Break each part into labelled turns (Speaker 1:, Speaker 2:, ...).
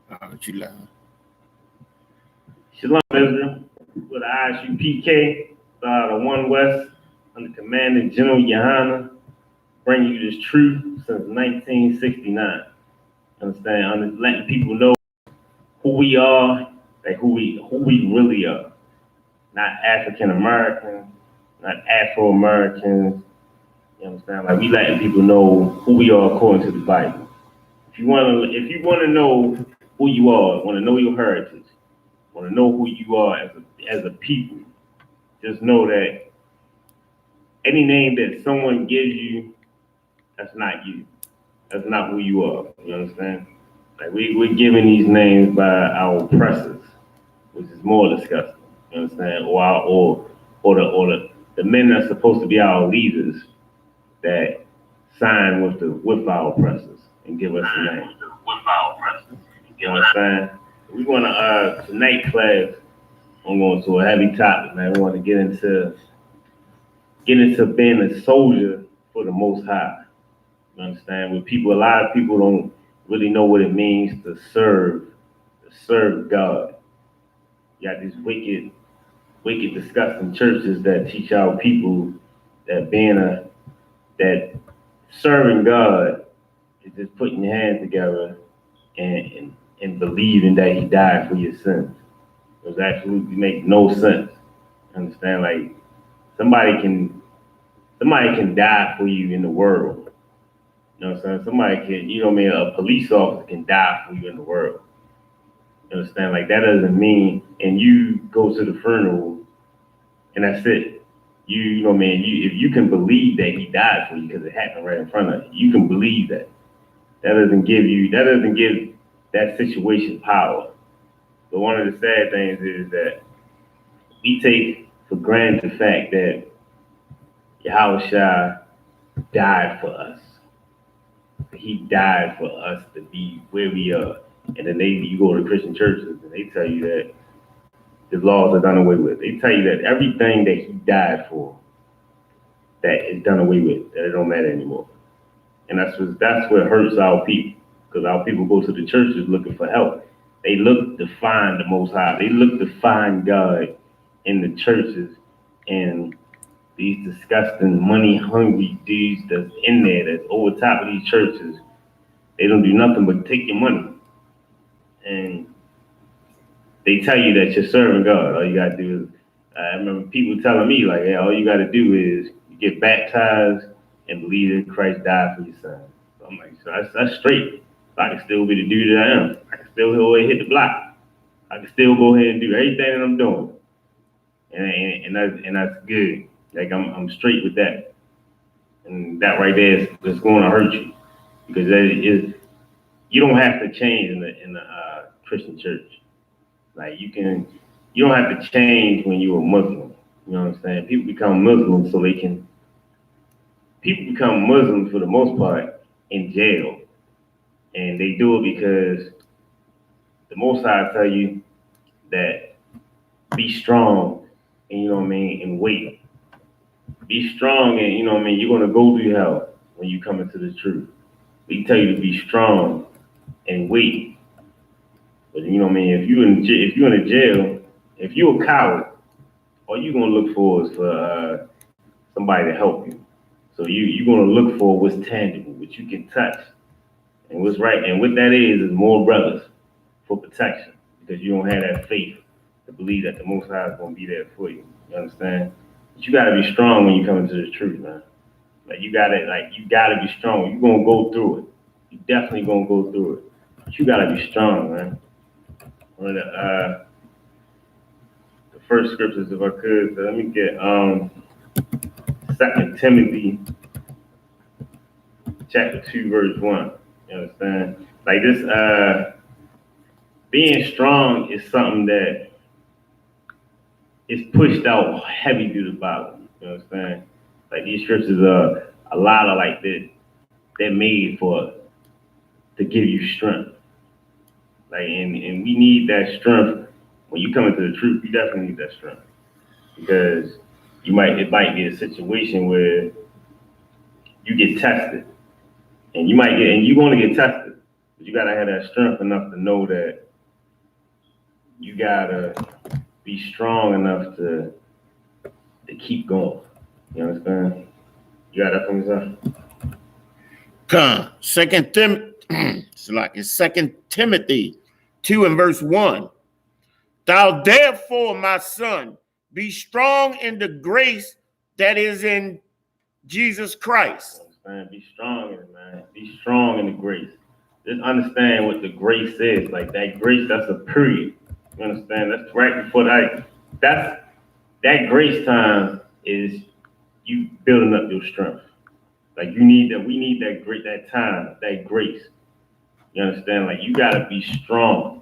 Speaker 1: You live.
Speaker 2: Shalom, Israel. With the Isupkbmore, the One West, under Commander General Yohana, bringing you this truth since 1969. Understand? Letting people know who we are, like who we really are. Not African Americans, not Afro Americans. You understand? Like we letting people know who we are according to the Bible. If you wanna know who you are, wanna know your heritage, wanna know who you are as a people, just know that any name that someone gives you, that's not you. That's not who you are. You understand? Like we're given these names by our oppressors, which is more disgusting. You understand? Or the men that's supposed to be our leaders that sign with our oppressors and give us a name. You understand? We wanna tonight class I'm going to a heavy topic, man. We want to get into being a soldier for the Most High. You understand? A lot of people don't really know what it means to serve God. You got these wicked, disgusting churches that teach our people that that serving God is just putting your hands together and believing that He died for your sins. It absolutely make no sense. Understand? Like somebody can somebody can die for you in the world. You know what I'm saying? Somebody can, you know what I mean, a police officer can die for you in the world. You understand? Like that doesn't mean and you go to the funeral and that's it. You know what I mean, if you can believe that he died for you because it happened right in front of you, you can believe that. That doesn't give that situation power. But one of the sad things is that we take for granted the fact that Yahushua died for us. He died for us to be where we are. And then you go to Christian churches and they tell you that the laws are done away with. They tell you that everything that he died for, that is done away with, that it don't matter anymore. And that's what hurts our people. Because our people go to the churches looking for help. They look to find the Most High. They look to find God in the churches and these disgusting money hungry dudes that's in there that's over top of these churches. They don't do nothing but take your money. And they tell you that you're serving God. All you gotta do is I remember people telling me like, yeah, all you gotta do is you get baptized and believe that Christ died for your sins. So I'm like, so that's straight. So I can still be the dude that I am. I can still go ahead and hit the block. I can still go ahead and do everything that I'm doing. And that's good. Like I'm straight with that. And that right there is going to hurt you because that is you don't have to change in the Christian church. Like you don't have to change when you're a Muslim. You know what I'm saying? People become Muslims for the most part in jail, and they do it because the Most High tell you that be strong, and you know what I mean, and wait. Be strong, and you know what I mean. You're gonna go through hell when you come into the truth. They tell you to be strong and wait. But you know what I mean. If you're in a jail, if you're a coward, all you're gonna look for is for somebody to help you. So you're gonna look for what's tangible, what you can touch, and what's right. And what that is more brothers for protection because you don't have that faith to believe that the Most High is gonna be there for you. You understand? But you gotta be strong when you come into the truth, man. Like you gotta be strong. You're gonna go through it. You definitely gonna go through it. But you gotta be strong, man. One of the first scriptures, if I could, so let me get 2 Timothy chapter 2 verse 1. You understand? Like this being strong is something that is pushed out heavy through the Bible. You understand? Like these scriptures are a lot of like that they're made for to give you strength. Like and we need that strength when you come into the truth, you definitely need that strength. Because it might be a situation where you get tested. And you're gonna get tested. But you gotta have that strength enough to know that you gotta be strong enough to keep going. You understand? You got that from yourself?
Speaker 1: Second Timothy 2 and verse 1. Thou therefore, my son, be strong in the grace that is in Jesus Christ.
Speaker 2: Man, be strong in it, man. Be strong in the grace. Just understand what the grace is. Like that grace, that's a period. You understand? That's right before that grace time is you building up your strength. Like we need that time, that grace. You understand? Like you gotta be strong.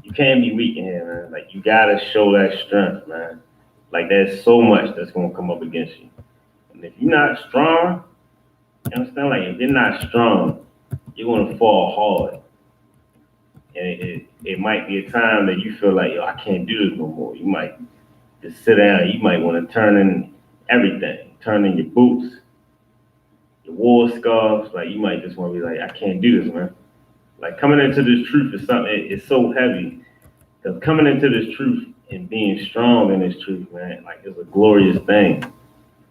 Speaker 2: You can't be weak in here, man. Like you gotta show that strength, man. Like there's so much that's gonna come up against you. And if you're not strong, you understand? Like if you're not strong, you're gonna fall hard. And it might be a time that you feel like, yo, I can't do this no more. You might just sit down. You might want to turn in everything. Turn in your boots, your war scarves. Like you might just want to be like, I can't do this, man. Like coming into this truth is something. It's so heavy. Because coming into this truth and being strong in this truth, man, like it's a glorious thing.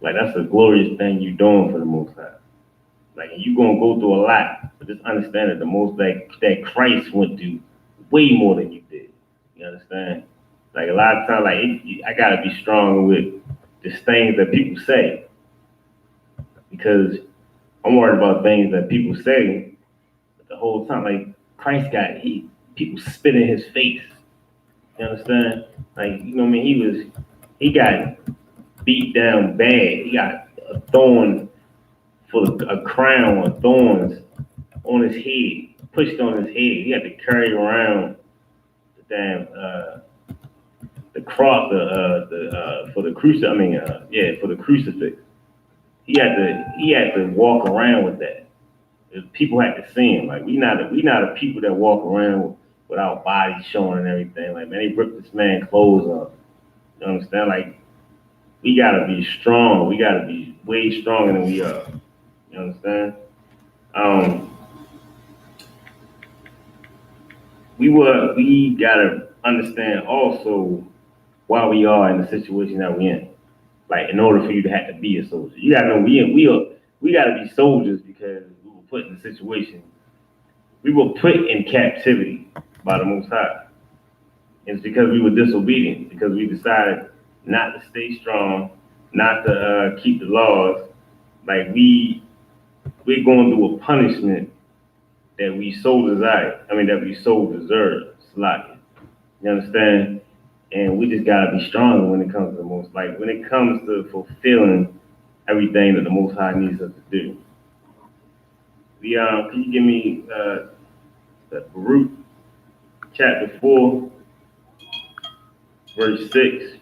Speaker 2: Like that's a glorious thing you're doing for the Most High. Like you're gonna go through a lot, but just understand that the most that Christ went through way more than you did. You understand? Like a lot of times, like I gotta be strong with the things that people say because I'm worried about things that people say. But the whole time, like Christ people spit in his face. You understand? Like you know what I mean? He got beat down bad. He got a thorn for a crown of thorns on his head, pushed on his head. He had to carry around the damn the cross, for the for the crucifix. He had to walk around with that. People had to see him. Like we not a people that walk around without bodies showing and everything. Like man, they ripped this man's clothes off. You understand? Like we gotta be strong. We gotta be way stronger than we are. You understand? We gotta understand also why we are in the situation that we're in. Like in order for you to have to be a soldier, you gotta know we gotta be soldiers because we were put in a situation. We were put in captivity by the Most High. It's because we were disobedient, because we decided not to stay strong, not to keep the laws. Like we're going through a punishment that we so desire. That we so deserve. Slack. You understand? And we just gotta be stronger when it comes to when it comes to fulfilling everything that the Most High needs us to do. Can you give me Baruch chapter 4, verse 6?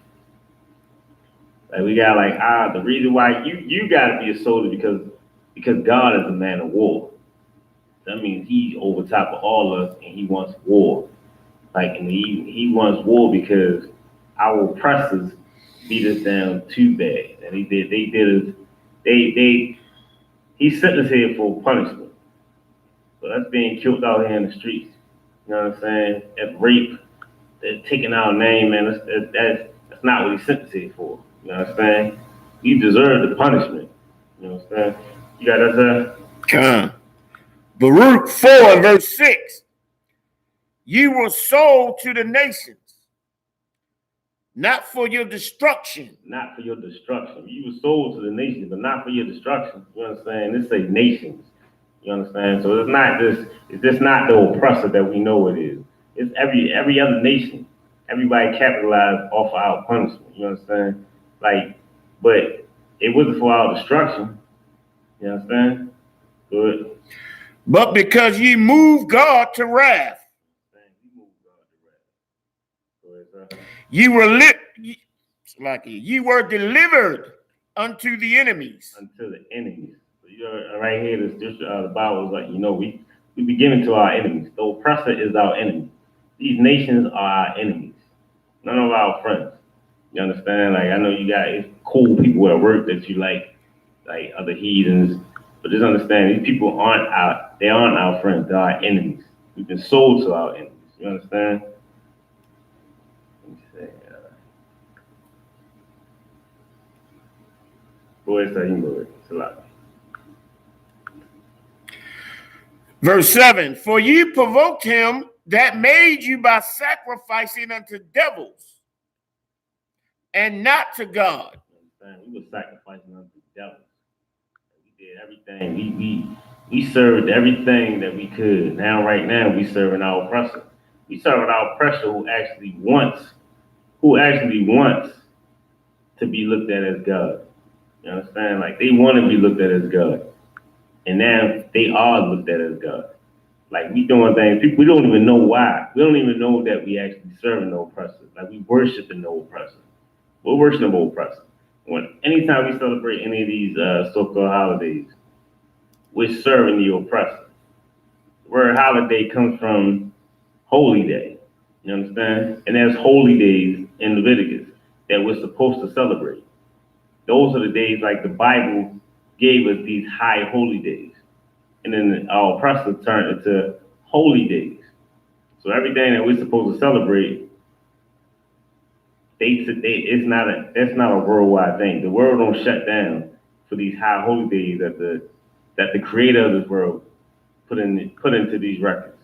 Speaker 2: Like we got the reason why you gotta be a soldier because God is a man of war. That means he's over top of all of us and he wants war. And he wants war because our oppressors beat us down too bad. And he sent us here for punishment. So that's being killed out here in the streets. You know what I'm saying? That's rape. They're taking our name, man. That's not what he sent us here for. You know what I'm saying? You deserve the punishment. You know what I'm saying? You got that, sir?
Speaker 1: Baruch 4 and verse 6. You were sold to the nations, not for your destruction.
Speaker 2: Not for your destruction. You were sold to the nations, but not for your destruction. You understand? This say nations. You understand? So it's just not the oppressor that we know it is. It's every other nation. Everybody capitalized off of our punishment. You understand? But it wasn't for our destruction. You understand? Good.
Speaker 1: But because ye move God to wrath, ye were delivered unto the enemies.
Speaker 2: Unto the enemies. So right here, the Bible is like, we be given to our enemies. The oppressor is our enemy. These nations are our enemies. None of our friends. You understand? I know you got cool people at work that you like other heathens. But just understand, these people aren't our friends. They're our enemies. We've been sold to our enemies. You understand? Let me say, go ahead, say you go. It's a lot.
Speaker 1: Verse 7, for ye provoked him that made you by sacrificing unto devils and not to God.
Speaker 2: We were sacrificing unto devils. We did everything. We served everything that we could. Right now, we serving our oppressor. We serving our oppressor who actually wants to be looked at as God. You understand? Like, they want to be looked at as God. And now they are looked at as God. Like, we doing things, we don't even know why. We don't even know that we actually serving the oppressor. Like, we worshiping the oppressor. We're worshiping the oppressor. Anytime we celebrate any of these so-called holidays, we're serving the oppressor. The word holiday comes from holy day. You understand? And there's holy days in Leviticus that we're supposed to celebrate. Those are the days, like the Bible gave us these high holy days. And then our oppressor turned into holy days. So everything that we're supposed to celebrate, that's not a worldwide thing. The world don't shut down for these high holy days that the creator of this world put into these records.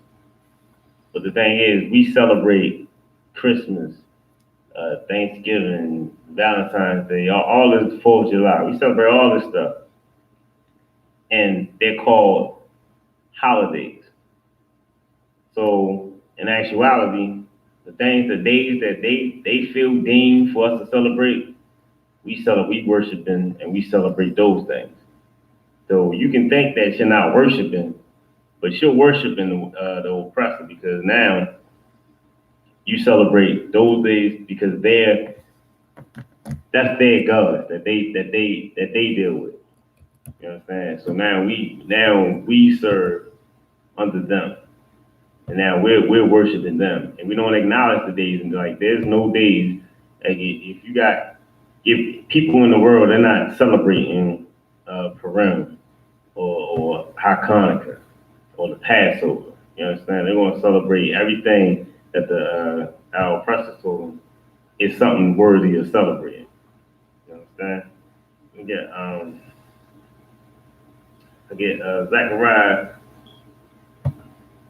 Speaker 2: But the thing is, we celebrate Christmas, Thanksgiving, Valentine's Day, all this 4th of July. We celebrate all this stuff. And they're called holidays. So in actuality, the days that they feel deemed for us to celebrate, we worship and we celebrate those things. So you can think that you're not worshiping, but you're worshiping the oppressor, because now you celebrate those days because that's their God that they deal with. You understand? So now we serve under them. And now we're worshiping them, and we don't acknowledge the days. And like, there's no days. Like, if people in the world, they're not celebrating Purim or Hanukkah or the Passover. You understand? They're going to celebrate everything that our oppressors told them is something worthy of celebrating. You understand? We get Zechariah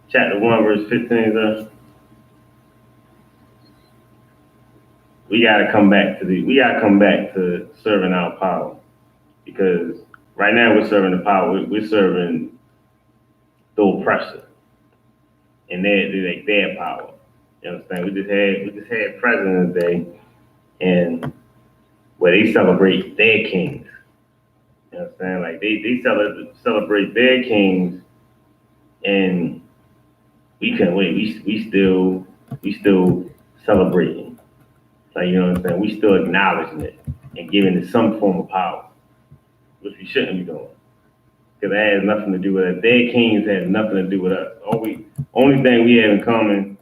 Speaker 2: chapter 1, verse 15. We gotta come back to serving our power, because right now we're serving the power. We're serving the oppressor, and they're their power. You understand? We just had President's Day, and where they celebrate their kings. You understand? Like, they celebrate their kings, and we couldn't wait. We still celebrating. Like, you know what I'm saying? We still acknowledging it and giving it some form of power, which we shouldn't be doing, because that has nothing to do with us. Their kings have nothing to do with us. Only thing we have in common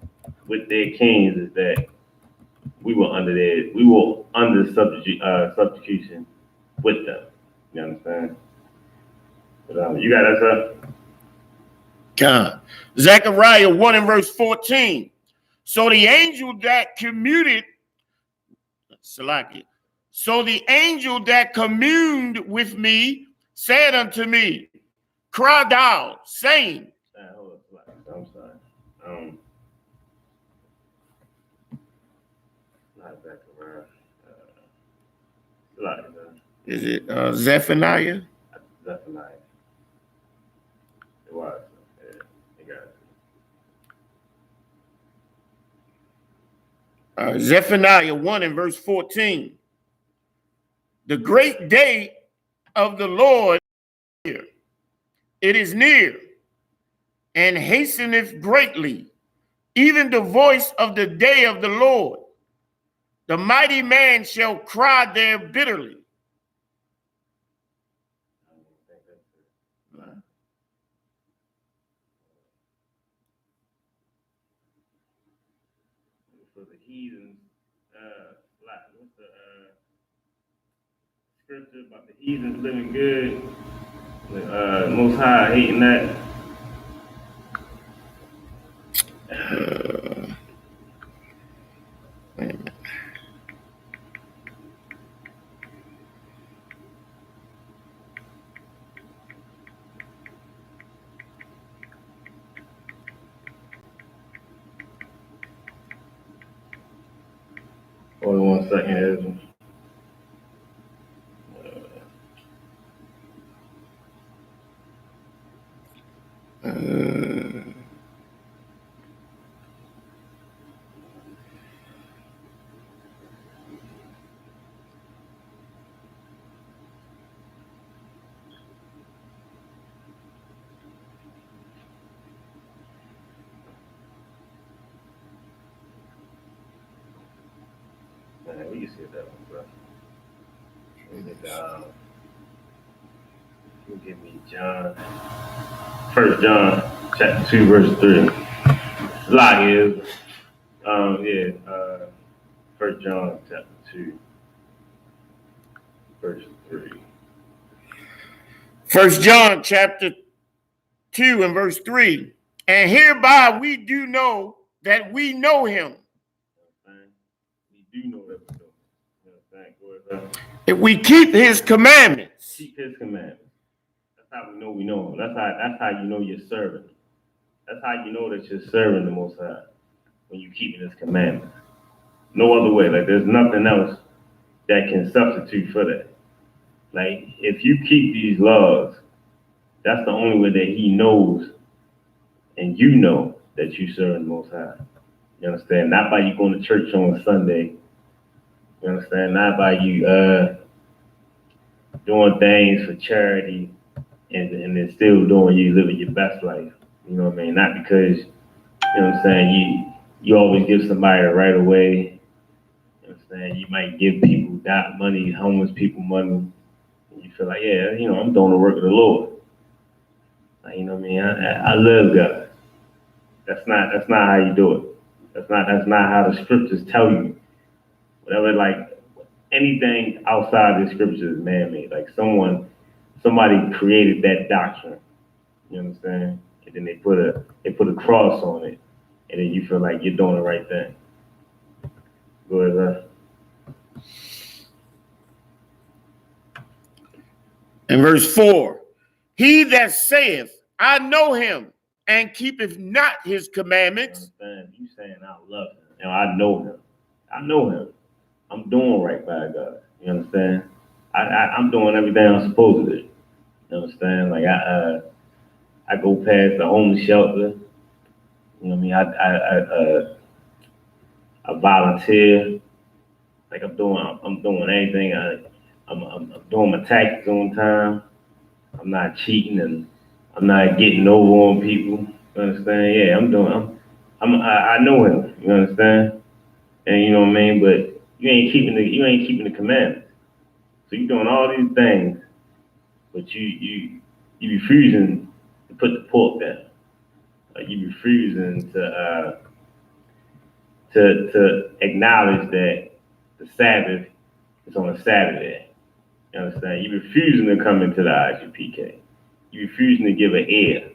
Speaker 2: with their kings is that we were under substitution with them. You understand? But you got us up.
Speaker 1: God. Zechariah 1 and verse 14. So the angel that communed with me said unto me, cry thou, saying.
Speaker 2: I'm sorry. Not Zechariah.
Speaker 1: Is it Zephaniah?
Speaker 2: Zephaniah. It was. You got it.
Speaker 1: Zephaniah 1 and verse 14. The great day of the Lord, it is near, and hasteneth greatly, even the voice of the day of the Lord. The mighty man shall cry there bitterly.
Speaker 2: For the heathens, what's the scripture about the heathens living good? Most High hating that.
Speaker 1: Wait a minute.
Speaker 2: Hold on 1 second. Man, we used to get that one, bro. You give me John. 1 John chapter 2, verse 3. Lot is, 1 John chapter 2, verse 3.
Speaker 1: 1 John chapter 2 and verse 3. And hereby we do know that we know him.
Speaker 2: We do know that we know him. Go ahead.
Speaker 1: If we keep his commandments.
Speaker 2: Keep his commandments. That's how we know him. That's how you know you're serving. That's how you know that you're serving the Most High, when you keep his commandments. No other way. Like, there's nothing else that can substitute for that. Like, if you keep these laws, that's the only way that he knows and you know that you serve the Most High. You understand? Not by you going to church on Sunday. You understand? Not by you doing things for charity and then still doing you living your best life. You know what I mean? Not because, you know what I'm saying, you always give somebody the right of way. You know what I'm saying? You might give people that money, homeless people money. And you feel like, yeah, you know, I'm doing the work of the Lord. Like, you know what I mean? I love God. That's not how you do it. That's not how the scriptures tell you. Whatever, like, anything outside the scriptures is man-made. Like, somebody created that doctrine. You understand? And then they put a cross on it, and then you feel like you're doing the right thing. Go ahead,
Speaker 1: In verse 4, he that saith, I know him, and keepeth not his commandments.
Speaker 2: You saying I love him. You know, I know him. I know him. I'm doing right by God. You understand? I'm doing everything I'm supposed to do. You understand? Like, I go past the homeless shelter. You know what I mean? I volunteer. Like, I'm doing anything. I'm doing my taxes on time. I'm not cheating and I'm not getting over on people. You understand? Yeah, I know him. You understand? And you know what I mean? But you ain't keeping the commandments. So you're doing all these things, but you refusing to put the pork down. Like, you refusing to acknowledge that the Sabbath is on a Saturday. You understand? You refusing to come into the ISUPK. You refusing to give an ear.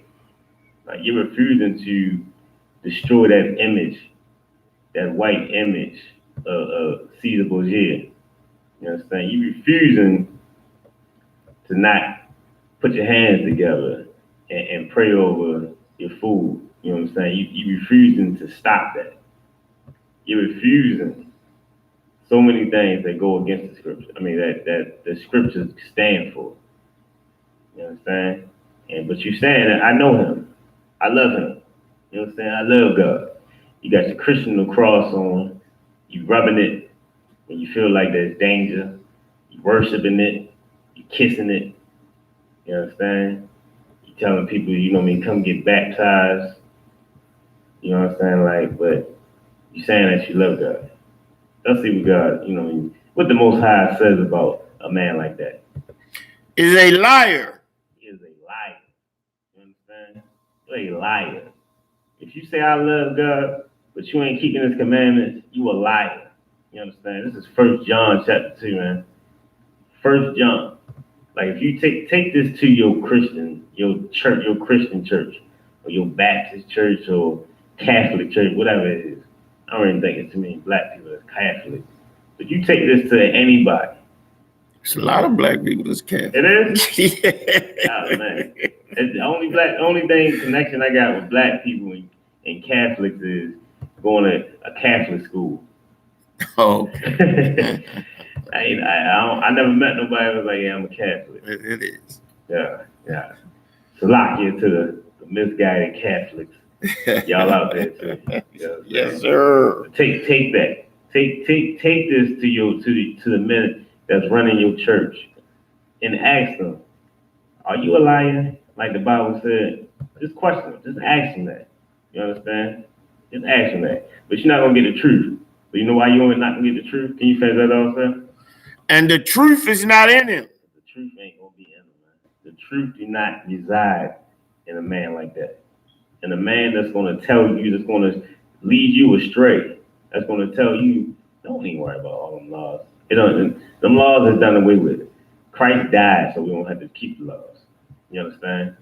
Speaker 2: Like, you're refusing to destroy that image, that white image of Caesar Borgia. You understand? You refusing to not put your hands together and pray over your food. You know what I'm saying? You refusing to stop that. You're refusing so many things that go against the scripture. I mean, that the scriptures stand for. You understand? But you saying that I know him. I love him. You know what I'm saying? I love God. You got your Christian cross on. You rubbing it when you feel like there's danger. You worshiping it. You kissing it. You understand? You telling people, you know what I mean, come get baptized. You know what I'm saying? Like, but you saying that you love God. Let's see what God, you know what I mean, what the Most High says about a man like that.
Speaker 1: Is a liar.
Speaker 2: He is a liar. You understand? You're a liar. If you say I love God, but you ain't keeping his commandments, you a liar. You understand? This is 1 John chapter 2, man. 1 John. Like, if you take this to your church, your Christian church, or your Baptist church, or Catholic church, whatever it is. I don't even think it's too many black people that's Catholic. But you take this to anybody.
Speaker 1: It's a lot of black people that's Catholic.
Speaker 2: It is?
Speaker 1: Yeah.
Speaker 2: Oh, man. It's the only thing connection I got with black people and Catholics is going to a Catholic school.
Speaker 1: Oh.
Speaker 2: I never met nobody who was like, yeah, I'm a Catholic.
Speaker 1: It is.
Speaker 2: Yeah. Salakia to the misguided Catholics. Y'all out there too.
Speaker 1: Yes, sir.
Speaker 2: Take that. Take this to the men that's running your church and ask them, are you a liar? Like the Bible said. Just question them. Just ask them that. You understand? Just ask them that. But you're not gonna get the truth. But you know why you're not gonna get the truth? Can you say that also?
Speaker 1: And the truth is not in him.
Speaker 2: The truth ain't gonna be in him, man. The truth do not reside in a man like that. And a man that's gonna tell you, that's gonna lead you astray, that's gonna tell you, don't even worry about all them laws. Them laws are done away with. Christ died, so we don't have to keep the laws. You understand?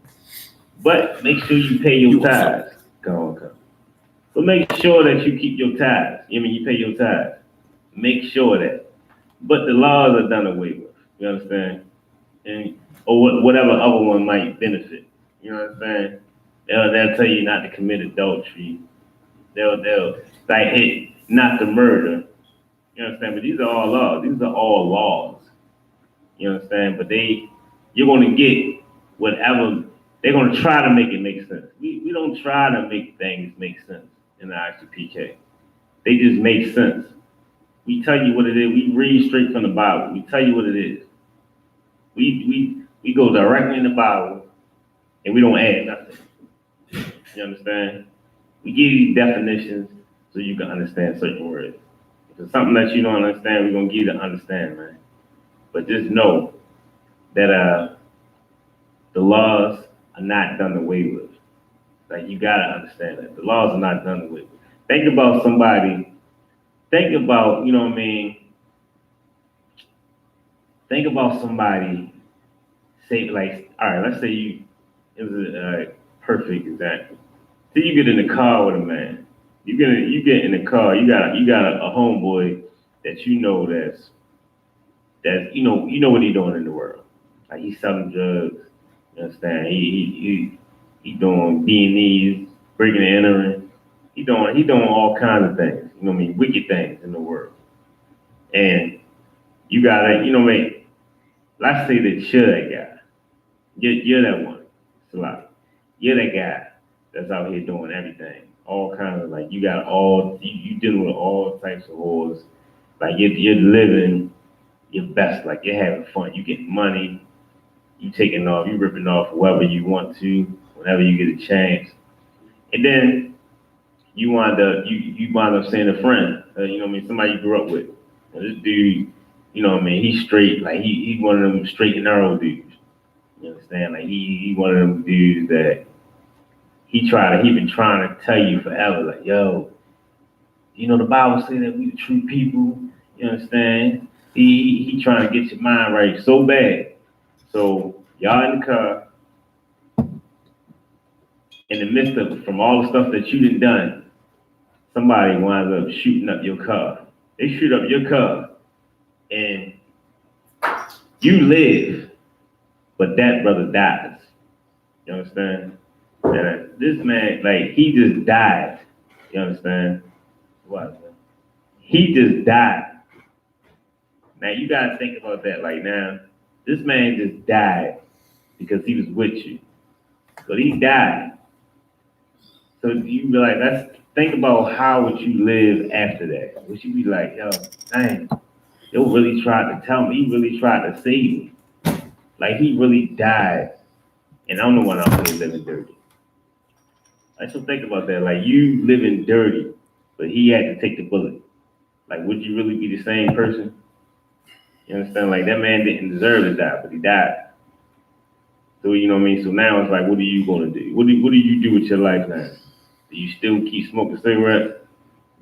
Speaker 2: But make sure you pay your tithes. Come on. But make sure that you keep your tithes. You pay your tithes. Make sure that. But the laws are done away with. You understand? Or whatever other one might benefit. You know what I'm saying? They'll tell you not to commit adultery. They'll like, hey, not to murder. You understand? But these are all laws. These are all laws. You understand? But you're going to get whatever. They're going to try to make it make sense. We don't try to make things make sense in the ISUPK. They just make sense. We tell you what it is. We read straight from the Bible. We tell you what it is. We go directly in the Bible, and we don't add nothing. You understand? We give you definitions so you can understand certain words. If it's something that you don't understand, we're going to give you to understand, man. But just know that the laws are not done away with. Like, you got to understand that. The laws are not done away with. Think about somebody. Think about, you know what I mean? Think about somebody, say, like, all right, let's say it was a perfect example. So you get in the car with a man. You get in the car. You got a homeboy that you know that's you know what he's doing in the world. Like, he's selling drugs. You understand? He doing B&Es, breaking and entering. He doing all kinds of things. You know what I mean? Wicked things in the world. And you gotta, you know what I mean? Let's say that you're that guy. You're that one. It's a lot. You're that guy that's out here doing everything. All kinds of, like, you dealing with all types of whores. Like, you're living your best. Like, you're having fun. You getting money. You taking off. You ripping off whoever you want to, whenever you get a chance. And then you wind up seeing a friend. You know what I mean? Somebody you grew up with. And this dude, you know what I mean? He's straight. Like, he one of them straight and narrow dudes. You understand? Like, he one of them dudes that he been trying to tell you forever, like, yo, you know the Bible say that we the true people. You understand? He trying to get your mind right so bad. So y'all in the car, in the midst of, from all the stuff that you done, somebody winds up shooting up your car. They shoot up your car, and you live, but that brother dies. You understand? And this man, like, he just died. You understand? What? He just died. Now you gotta think about that. Like, now, this man just died because he was with you. So he died. So you be like, think about how would you live after that? Would you be like, yo, dang, they really tried to tell me, he really tried to save me. Like, he really died, and I'm the one out here living dirty. Like, so think about that. Like, you living dirty, but he had to take the bullet. Like, would you really be the same person? You understand? Like, that man didn't deserve to die, but he died. So, you know what I mean? So now it's like, what are you going to do? What do you do with your life now? Do you still keep smoking cigarettes?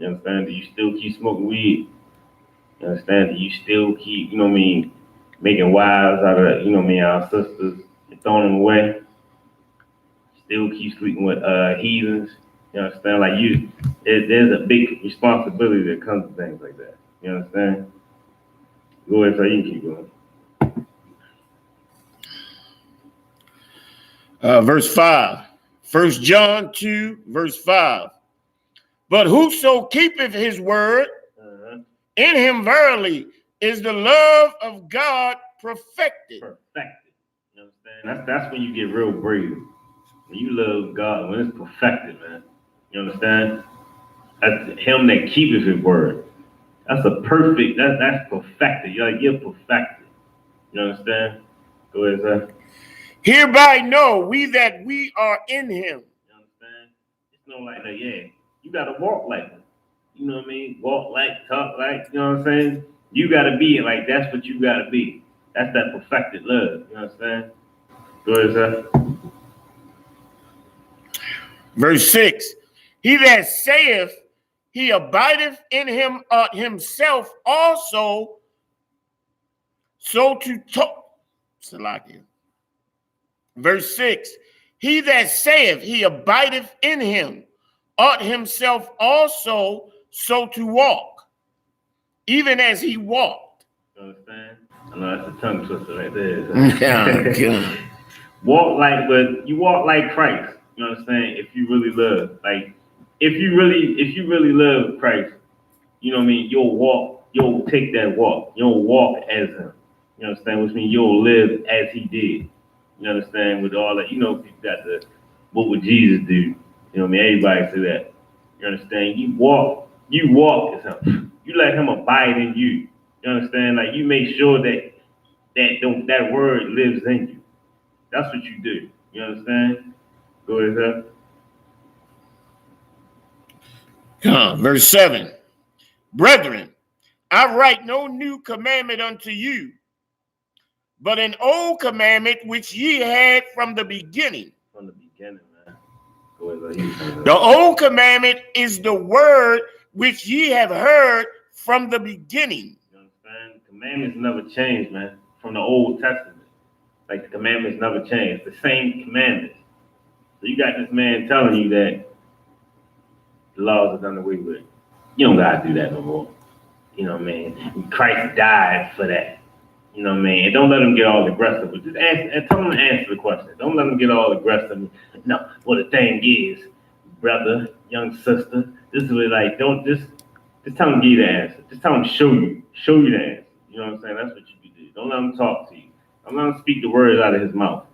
Speaker 2: You understand? Do you still keep smoking weed? You understand? Do you still keep, you know what I mean, making wives out of, you know what I mean, our sisters and throwing them away? Still keep sleeping with heathens? You understand? Like there's a big responsibility that comes with things like that. You understand? Go ahead, so you can keep going.
Speaker 1: Verse 5. 1 John 2, verse 5. But whoso keepeth his word, in him verily is the love of God perfected.
Speaker 2: Perfected. You understand? That's when you get real brave. When you love God, when it's perfected, man. You understand? That's him that keepeth his word. That's a perfect, that's perfected. You're perfected. You understand? Go ahead, sir.
Speaker 1: Hereby know we that we are in him.
Speaker 2: You understand? It's no like that, yeah. You gotta walk like him. You know what I mean? Walk like, talk like, you know what I'm saying? You gotta be like, that's what you gotta be. That's that perfected love. You understand? Go ahead, sir.
Speaker 1: Verse 6. He that saith he abideth in him himself also, so to talk. Salakia. Verse 6. He that saith he abideth in him ought himself also so to walk, even as he walked.
Speaker 2: You understand? I know that's a tongue twister right there.
Speaker 1: Yeah.
Speaker 2: You walk like Christ. You understand? If you really love, like, if you really love Christ, you know what I mean? You'll take that walk. You'll walk as him. You understand? Which means you'll live as he did. You understand? With all that, you know, you got what would Jesus do? You know what I mean? Everybody say that. You understand? You walk as him. You let him abide in you. You understand? Like, you make sure that word lives in you. That's what you do. You understand? Go ahead, sir.
Speaker 1: Verse 7. Brethren, I write no new commandment unto you, but an old commandment which ye had from the beginning.
Speaker 2: From the beginning, man. Go ahead,
Speaker 1: the old commandment is the word which ye have heard from the beginning.
Speaker 2: You understand? Commandments never change, man. From the Old Testament. Like, the commandments never change. The same commandments. So you got this man telling you that the laws are done away with. You don't gotta do that no more. You know what I mean? Christ died for that. You know what I mean? And don't let them get all aggressive. But just tell them to answer the question. Don't let them get all aggressive. No, well, the thing is, brother, young sister, this is what, like, don't just tell them to give you the answer. Just tell them to show you the answer. You know what I'm saying? That's what you can do. Don't let them talk to you. Don't let him speak the words out of his mouth.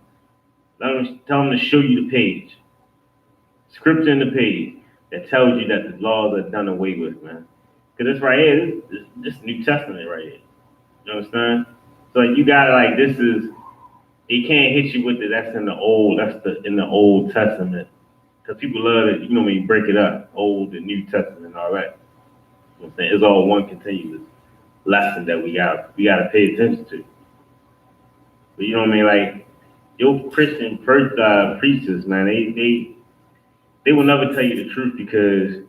Speaker 2: Tell him to show you the page. Scripture in the page that tells you that the laws are done away with, man. Because it's right here. This New Testament right here. You understand? So you gotta, like, he can't hit you with that's in the Old Testament. Because people love it, you know what I mean, break it up. Old and New Testament and all that. You know what I'm saying? It's all one continuous lesson that we gotta pay attention to. But you know what I mean? Like, your Christian preachers, man, they will never tell you the truth because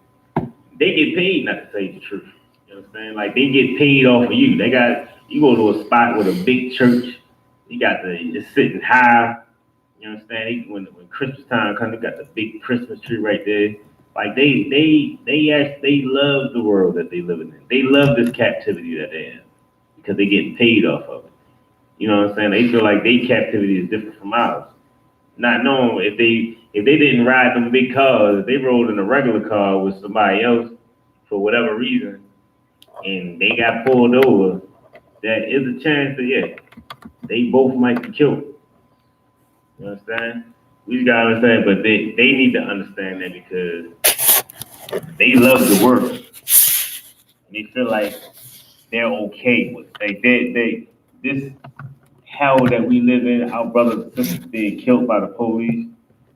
Speaker 2: they get paid not to tell you the truth. You understand? Like, they get paid off of you. You go to a spot with a big church, it's sitting high. You understand? When Christmas time comes, they got the big Christmas tree right there. Like, they love the world that they live in. They love this captivity that they're in because they get paid off of it. You know what I'm saying? They feel like their captivity is different from ours. Not knowing if they didn't ride them big cars, if they rode in a regular car with somebody else for whatever reason, and they got pulled over, there is a chance that, they both might be killed. You understand? We just gotta understand, but they need to understand that because they love the world. And they feel like they're okay with it. This hell that we live in, our brothers and sisters being killed by the police,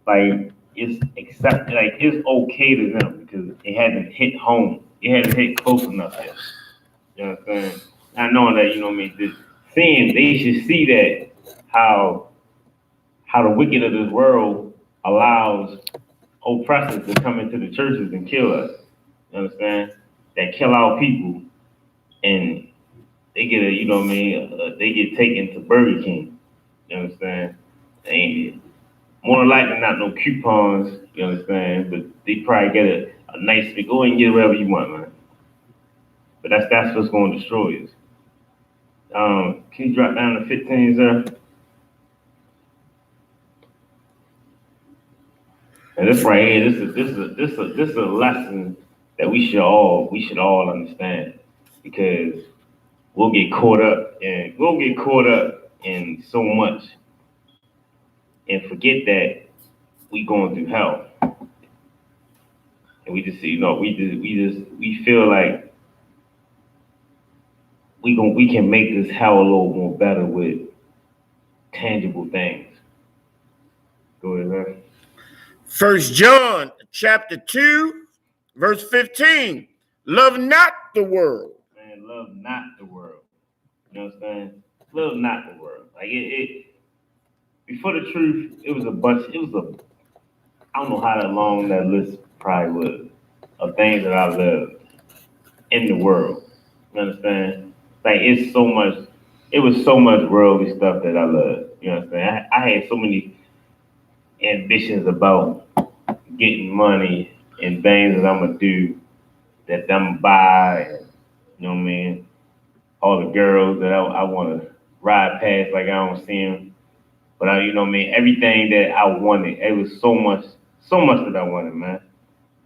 Speaker 2: like, it's accepted, like, it's okay to them because it hasn't hit home. It hasn't hit close enough yet. You know what I'm saying? Not knowing that, you know what I mean, just seeing, they should see that how the wicked of this world allows oppressors to come into the churches and kill us. You understand? That kill our people, and they get you know what I mean, they get taken to Burger King. You understand? And more than likely not no coupons You understand? But they probably get a nice, go and get whatever you want, man. But that's what's going to destroy us. Can you drop down to 15, sir? And this right here, this is a lesson that we should all understand, because we'll get caught up in so much and forget that we going through hell, and we just we feel like we can make this hell a little more better with tangible things. Go ahead, man.
Speaker 1: 1 John chapter 2, verse 15. Love not the world.
Speaker 2: Man, love not the world. You understand? Love not the world. Like it before the truth, I don't know how long that list probably was of things that I love in the world. You understand? Like it was so much worldly stuff that I love. You understand? I had so many ambitions about getting money and things that I'm gonna do, that I'm gonna buy, you know what I mean? All the girls that I want to ride past like I don't see them. But you know what I mean? Everything that I wanted, it was so much that I wanted, man.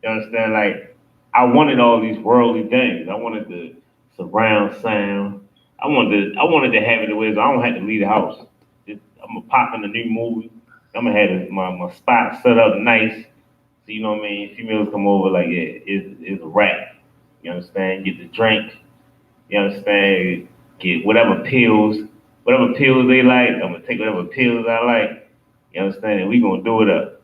Speaker 2: You understand? Like I wanted all these worldly things. I wanted the surround sound. I wanted to have it the way so I don't have to leave the house. I'm gonna pop in a new movie. I'm gonna have my spot set up nice. So you know what I mean? Females come over like, yeah, it's a wrap. You understand? Get the drink. You understand? Get whatever pills they like. I'm gonna take whatever pills I like. You understand? And we gonna do it up.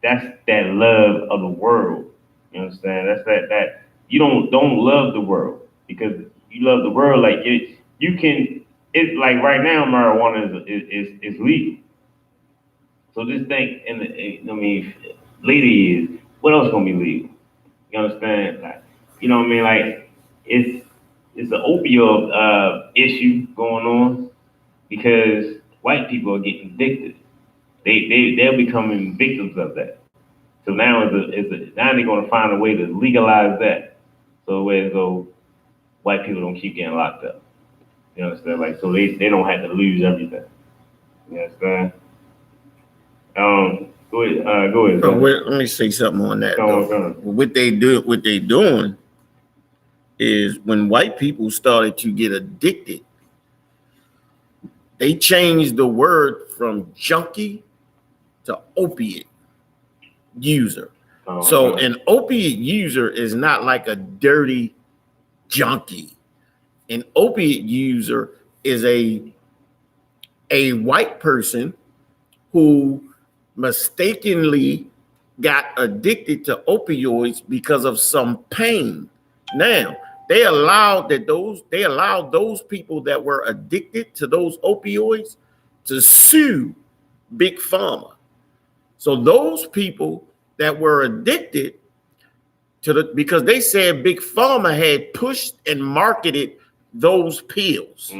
Speaker 2: That's that love of the world. You understand? That's that you don't love the world, because you love the world like you can. It's like right now marijuana is legal. So just think, later years, what else gonna be legal? You understand? Like, you know what I mean? Like it's an opioid issue going on, because white people are getting addicted. They're becoming victims of that. So now now they're gonna find a way to legalize that, so as though white people don't keep getting locked up. You understand? Like so they don't have to lose everything. You understand? Go ahead.
Speaker 1: Let me say something on that. What they doing is, when white people started to get addicted, they changed the word from junkie to opiate user. So an opiate user is not like a dirty junkie. An opiate user is a white person who mistakenly got addicted to opioids because of some pain. Now, they allowed those people that were addicted to those opioids to sue Big Pharma. So those people that were addicted to because they said Big Pharma had pushed and marketed those pills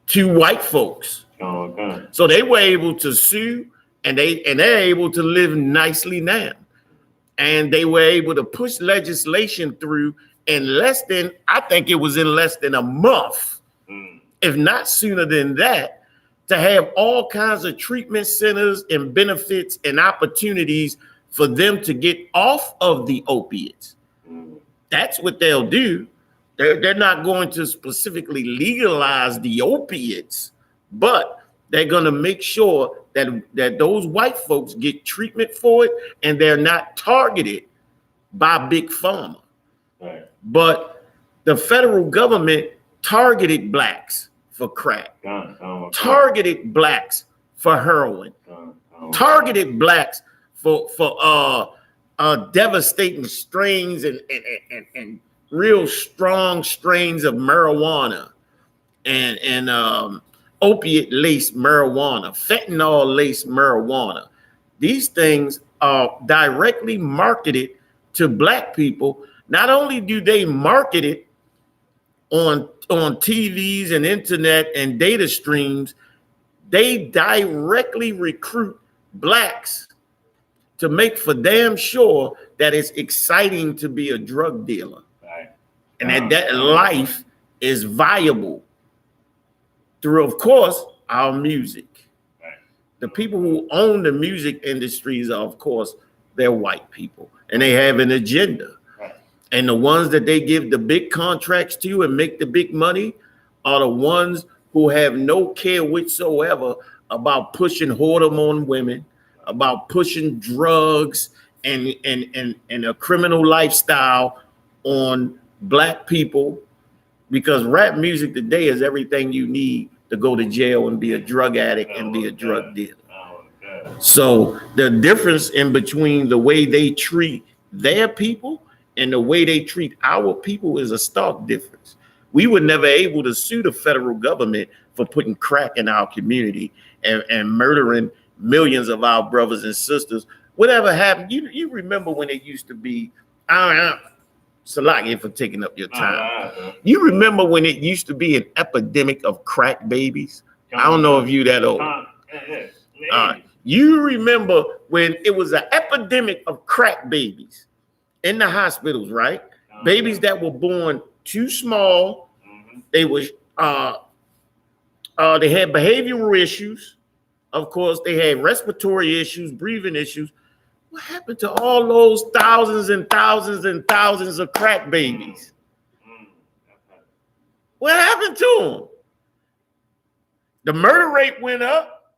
Speaker 1: to white folks. So they were able to sue, and they're able to live nicely now. And they were able to push legislation through in less than a month, if not sooner than that, to have all kinds of treatment centers and benefits and opportunities for them to get off of the opiates. That's what they'll do. They're not going to specifically legalize the opiates, but they're going to make sure that those white folks get treatment for it, and they're not targeted by Big Pharma.
Speaker 2: Right.
Speaker 1: But the federal government targeted blacks for crack, targeted blacks for heroin, targeted blacks for devastating strains and real strong strains of marijuana and opiate-laced marijuana, fentanyl-laced marijuana. These things are directly marketed to black people. Not only do they market it on TVs and internet and data streams, they directly recruit blacks to make for damn sure that it's exciting to be a drug dealer.
Speaker 2: Right.
Speaker 1: And that life is viable through, of course, our music.
Speaker 2: Right.
Speaker 1: The people who own the music industries are, of course, they're white people, and they have an agenda.
Speaker 2: Right.
Speaker 1: And the ones that they give the big contracts to and make the big money are the ones who have no care whatsoever about pushing whoredom on women, about pushing drugs and a criminal lifestyle on black people, because rap music today is everything you need to go to jail and be a drug addict and be a drug dealer. So the difference in between the way they treat their people and the way they treat our people is a stark difference. We were never able to sue the federal government for putting crack in our community and murdering millions of our brothers and sisters. Whatever happened, you remember when it used to be, Salaki for taking up your time. You remember when it used to be an epidemic of crack babies? I don't know if you that old. You remember when it was an epidemic of crack babies in the hospitals, right? Babies that were born too small. They was they had behavioral issues. Of course, they had respiratory issues, breathing issues. What happened to all those thousands and thousands and thousands of crack babies? What happened to them? The murder rate went up.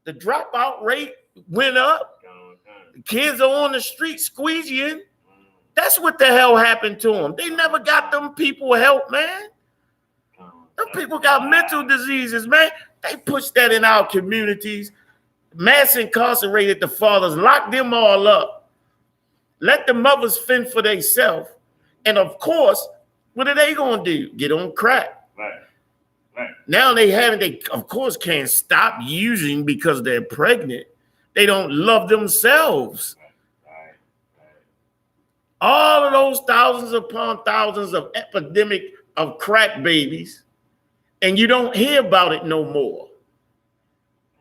Speaker 1: The dropout rate went up. The kids are on the street squeegeeing. That's what the hell happened to them. They never got them people help, man. Them people got mental diseases, man. They pushed that in our communities. Mass incarcerated the fathers, locked them all up. Let the mothers fend for themselves. And of course, what are they going to do? Get on crack.
Speaker 2: Right.
Speaker 1: Now they of course can't stop using because they're pregnant. They don't love themselves.
Speaker 2: Right.
Speaker 1: All of those thousands upon thousands of epidemic of crack babies, and you don't hear about it no more.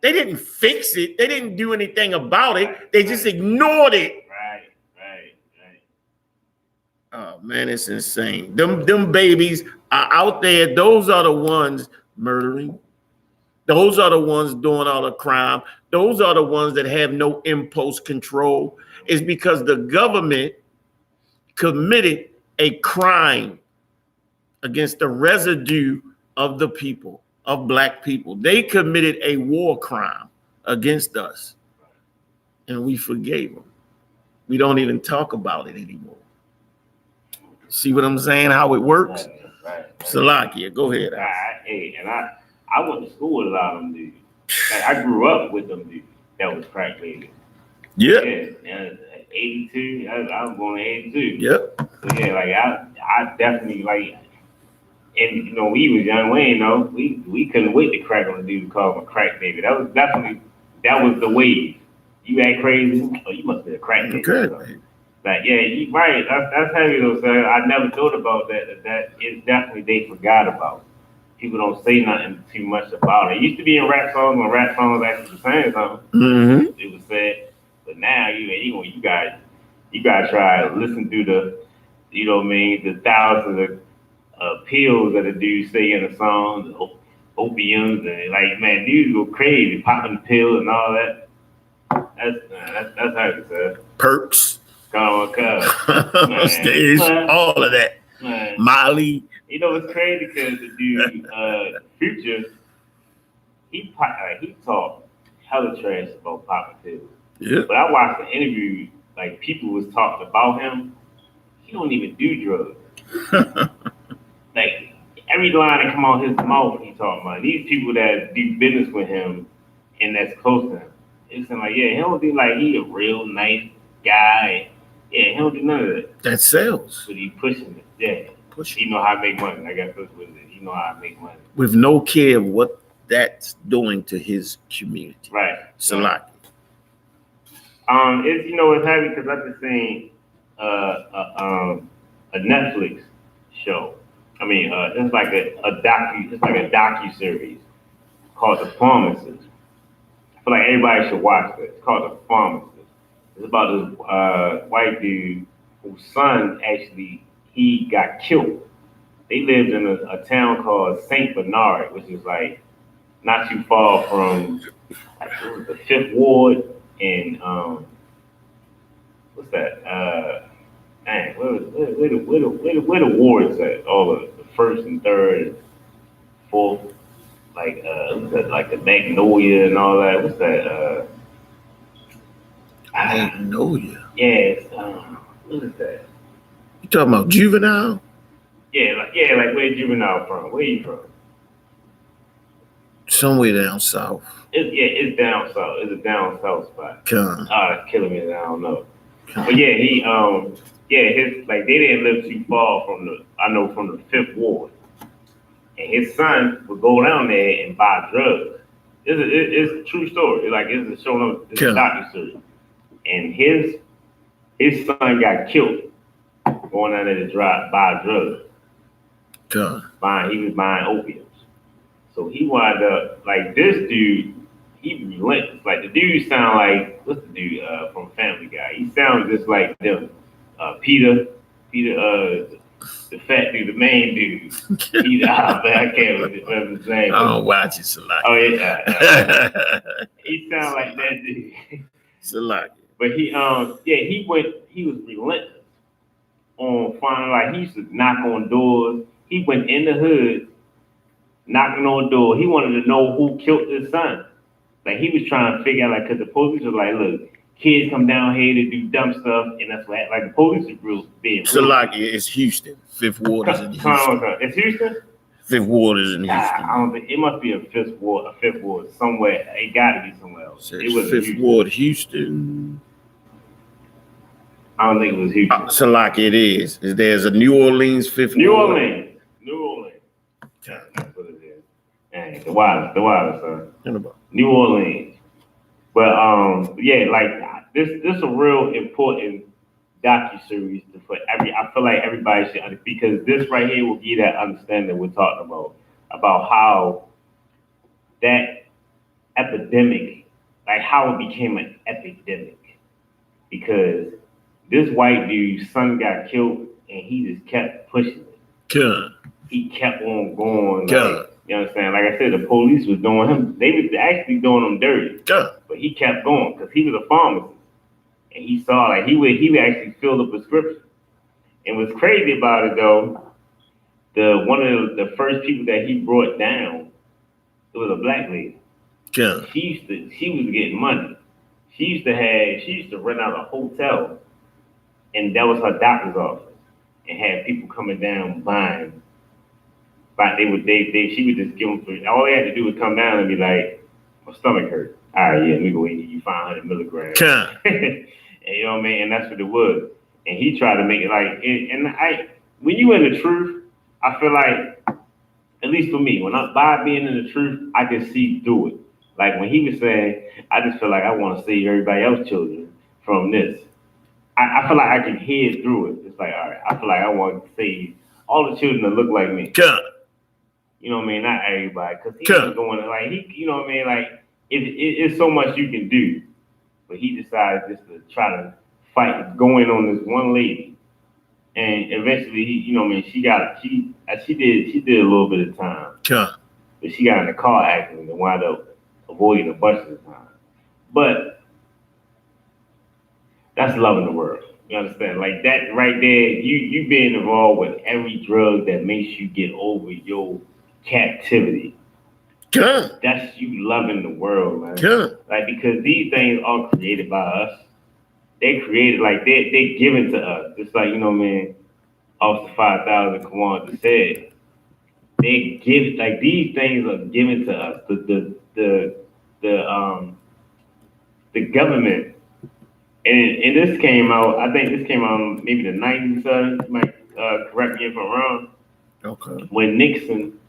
Speaker 1: They didn't fix it. They didn't do anything about it. They just ignored it.
Speaker 2: Right.
Speaker 1: Oh man, it's insane. Them babies are out there. Those are the ones murdering. Those are the ones doing all the crime. Those are the ones that have no impulse control. It's because the government committed a crime against the residue of the people, of black people. They committed a war crime against us, and we forgave them. We don't even talk about it anymore. See what I'm saying? How it works?
Speaker 2: Right.
Speaker 1: Salakia, go ahead.
Speaker 2: I went to school with a lot of them dudes. Like, I grew up with them dudes that was crack babies.
Speaker 1: Yeah.
Speaker 2: 82. I was born in 82.
Speaker 1: Yep.
Speaker 2: So yeah, like I definitely like. And you know, we was young, we couldn't wait to crack on the dude to call him a crack baby. That was the wave. You act crazy, you must be a crack baby.
Speaker 1: Okay.
Speaker 2: Like, yeah, you right. That's heavy though, sir. I never thought about that. That is definitely they forgot about. People don't say nothing too much about it. It used to be in rap songs when rap songs actually saying something.
Speaker 1: Mm-hmm.
Speaker 2: It was said, but now you guys try to listen to the, you know what I mean, the thousands of pills that the dudes say in the songs, opiums, and like, man, dudes go crazy, popping the pill and all that. That's how it says.
Speaker 1: Perks.
Speaker 2: All of
Speaker 1: that.
Speaker 2: Man.
Speaker 1: Molly.
Speaker 2: You know, it's crazy because the dude, Future, he talked hella trash about popping pills.
Speaker 1: Yeah.
Speaker 2: But I watched the interview, like people was talking about him. He don't even do drugs. Like every line that come out his mouth, he talking about these people that do business with him and that's close to him. It's like, yeah, he don't do like he a real nice guy. Yeah, he don't do none of that.
Speaker 1: That sells.
Speaker 2: But he pushing it. Yeah. He know how to make money. I guess that's what it is. He know how to make money.
Speaker 1: With no care of what that's doing to his community.
Speaker 2: Right.
Speaker 1: Salaki.
Speaker 2: It's it's heavy because I just seen a Netflix show. I mean, it's like a docu-series called The Pharmacist. I feel like everybody should watch it. It's called The Pharmacist. It's about this white dude whose son actually he got killed. They lived in a town called Saint Bernard, which is like not too far from like the Fifth Ward and what's that? Dang, where the wards at? All the first and third, and fourth, what's that, like the Magnolia and all that. What's that?
Speaker 1: Magnolia.
Speaker 2: Yeah, what is that?
Speaker 1: You talking about Juvenile?
Speaker 2: Yeah, like where Juvenile from? Where you from?
Speaker 1: Somewhere down south.
Speaker 2: It's down south. It's a down south spot.
Speaker 1: It's
Speaker 2: killing me. I don't know. But yeah, his like they didn't live too far from the Fifth Ward, and his son would go down there and buy drugs. It's a true story. It's a showing up. It's a docuseries, and his son got killed going down there to buy drugs. He was buying opiates. So he wound up like this dude. He relentless. Like the dude sound like what's the dude from Family Guy? He sounds just like them. Peter, the fat dude, the main dude. Peter, I can't remember his name.
Speaker 1: I don't watch it, Salaki.
Speaker 2: Oh yeah. He sound like that dude.
Speaker 1: Salaki.
Speaker 2: But he was relentless on finding, like, he used to knock on doors. He went in the hood, knocking on doors. He wanted to know who killed his son. Like, he was trying to figure out, like, because the police was like, look, kids come down here to do dumb stuff, and that's what, like, the police is real big.
Speaker 1: Salaki, it's Houston. Fifth Ward is in Houston.
Speaker 2: It's Houston?
Speaker 1: Fifth Ward is in Houston.
Speaker 2: I don't think, it must be a Fifth Ward somewhere. It got to be somewhere else.
Speaker 1: It was Fifth Ward, Houston.
Speaker 2: I don't think it was Houston.
Speaker 1: Salaki, it is. There's a New Orleans Fifth
Speaker 2: New
Speaker 1: Ward.
Speaker 2: Orleans. That's what it is. Dang, the wildest, son. New Orleans. But yeah, like this is a real important docuseries for I feel like everybody should, because this right here will give you that understanding we're talking about how that epidemic, like how it became an epidemic. Because this white dude's son got killed and he just kept pushing it.
Speaker 1: Good.
Speaker 2: He kept on going. Like, you understand? Like I said, the police was doing him. They was actually doing him dirty.
Speaker 1: Good.
Speaker 2: But he kept going because he was a pharmacist, and he saw like he would actually fill the prescription. And what's crazy about it though, one of the first people that he brought down, it was a black lady.
Speaker 1: Good.
Speaker 2: She was getting money. She used to rent out a hotel, and that was her doctor's office, and had people coming down buying. But she would just give them free. All they had to do was come down and be like, my stomach hurt. All right, yeah, let me go and give you 500 milligrams. And you know what I mean? And that's what it was. And he tried to make it like, when you in the truth, I feel like, at least for me, by being in the truth, I can see through it. Like when he was saying, I just feel like I want to save everybody else's children from this. I feel like I can hear through it. It's like, all right, I feel like I want to save all the children that look like me. You know what I mean? Not everybody, because he was going like you know what I mean? Like it's so much you can do, but he decided just to try to fight, going on this one lady, and eventually you know what I mean? She did a little bit of time, but she got in a car accident and wound up avoiding a bunch of the time. But that's loving the world. You understand? Like that right there, you being involved with every drug that makes you get over your captivity. That's you loving the world, man. Like, because these things are created by us. They created, like, they given to us. Just like, you know what I mean, Officer 5000 Kawanda said. They give, like, these things are given to us. The government, and this came out, I think this came out maybe the 90s, you might correct me if I'm wrong.
Speaker 1: Okay.
Speaker 2: When Nixon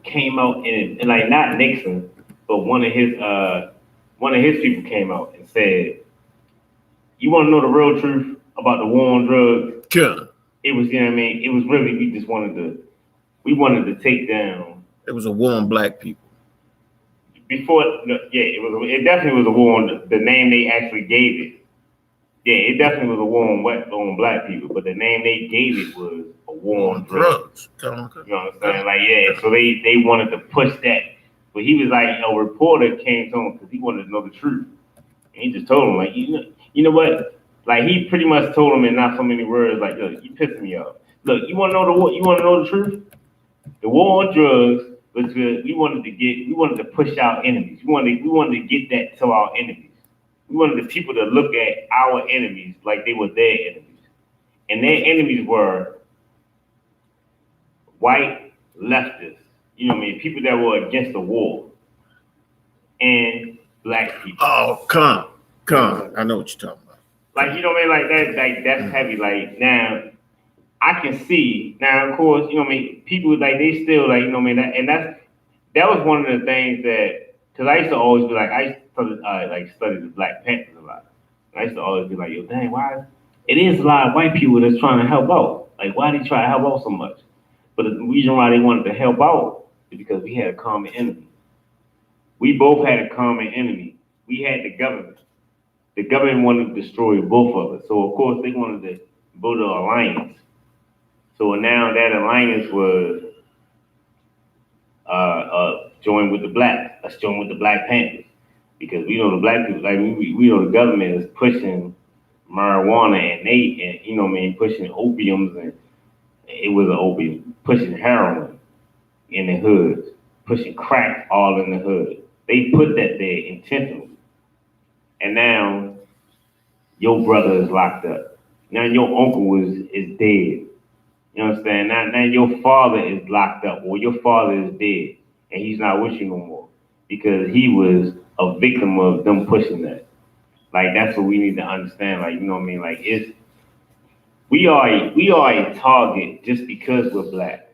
Speaker 2: came out and like, not Nixon, but one of his people came out and said, "You want to know the real truth about the war on drugs?" It was, you know what I mean? It was really, we wanted to take down.
Speaker 1: It was a war on black people.
Speaker 2: It definitely was a war on the name they actually gave it. Yeah, it definitely was a war on black people, but the name they gave it was a war on drugs. You know what I'm saying? Like, yeah, so they wanted to push that. But he was like, a reporter came to him because he wanted to know the truth. And he just told him, like, you know what? Like, he pretty much told him in not so many words, like, look, you pissing me off. Look, you want to know the truth? The war on drugs was good. We wanted to push our enemies. We wanted to get that to our enemies. We wanted the people to look at our enemies like they were their enemies. And their enemies were white leftists, you know what I mean, people that were against the war, and black people.
Speaker 1: Oh, come. I know what you're talking about.
Speaker 2: Like, you know what I mean? Like that's heavy. Like, now I can see now, of course, you know what I mean, people like they still like, you know what I mean, that was one of the things that, because I used to always be like, I used to study the Black Panthers a lot. I used to always be like, yo, dang, why? It is a lot of white people that's trying to help out. Like, why they try to help out so much? But the reason why they wanted to help out is because we had a common enemy. We both had a common enemy. We had the government. The government wanted to destroy both of us. So, of course, they wanted to build an alliance. So now that alliance was joined with the blacks. Let's join with the Black Panthers. Because we know the black people, like we know the government is pushing marijuana and you know what I mean, pushing opiums, and it was an opium, pushing heroin in the hoods, pushing crack all in the hood. They put that there intentionally. And now your brother is locked up. Now your uncle is dead. You understand? Now your father is locked up, or your father is dead, and he's not with you no more because he was a victim of them pushing that. Like, that's what we need to understand. Like, you know what I mean? Like, we are a target just because we're black.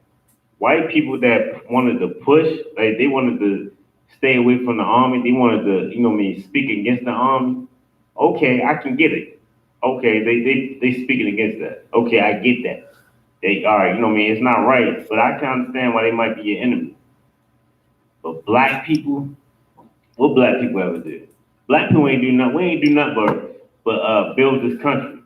Speaker 2: White people that wanted to push, like they wanted to stay away from the army, they wanted to, you know what I mean, speak against the army. Okay, I can get it. Okay, they speaking against that. Okay, I get that. They all right, you know what I mean? It's not right, but I can understand why they might be your enemy. But black people, what black people ever did? Black people ain't do nothing. We ain't do nothing but build this country.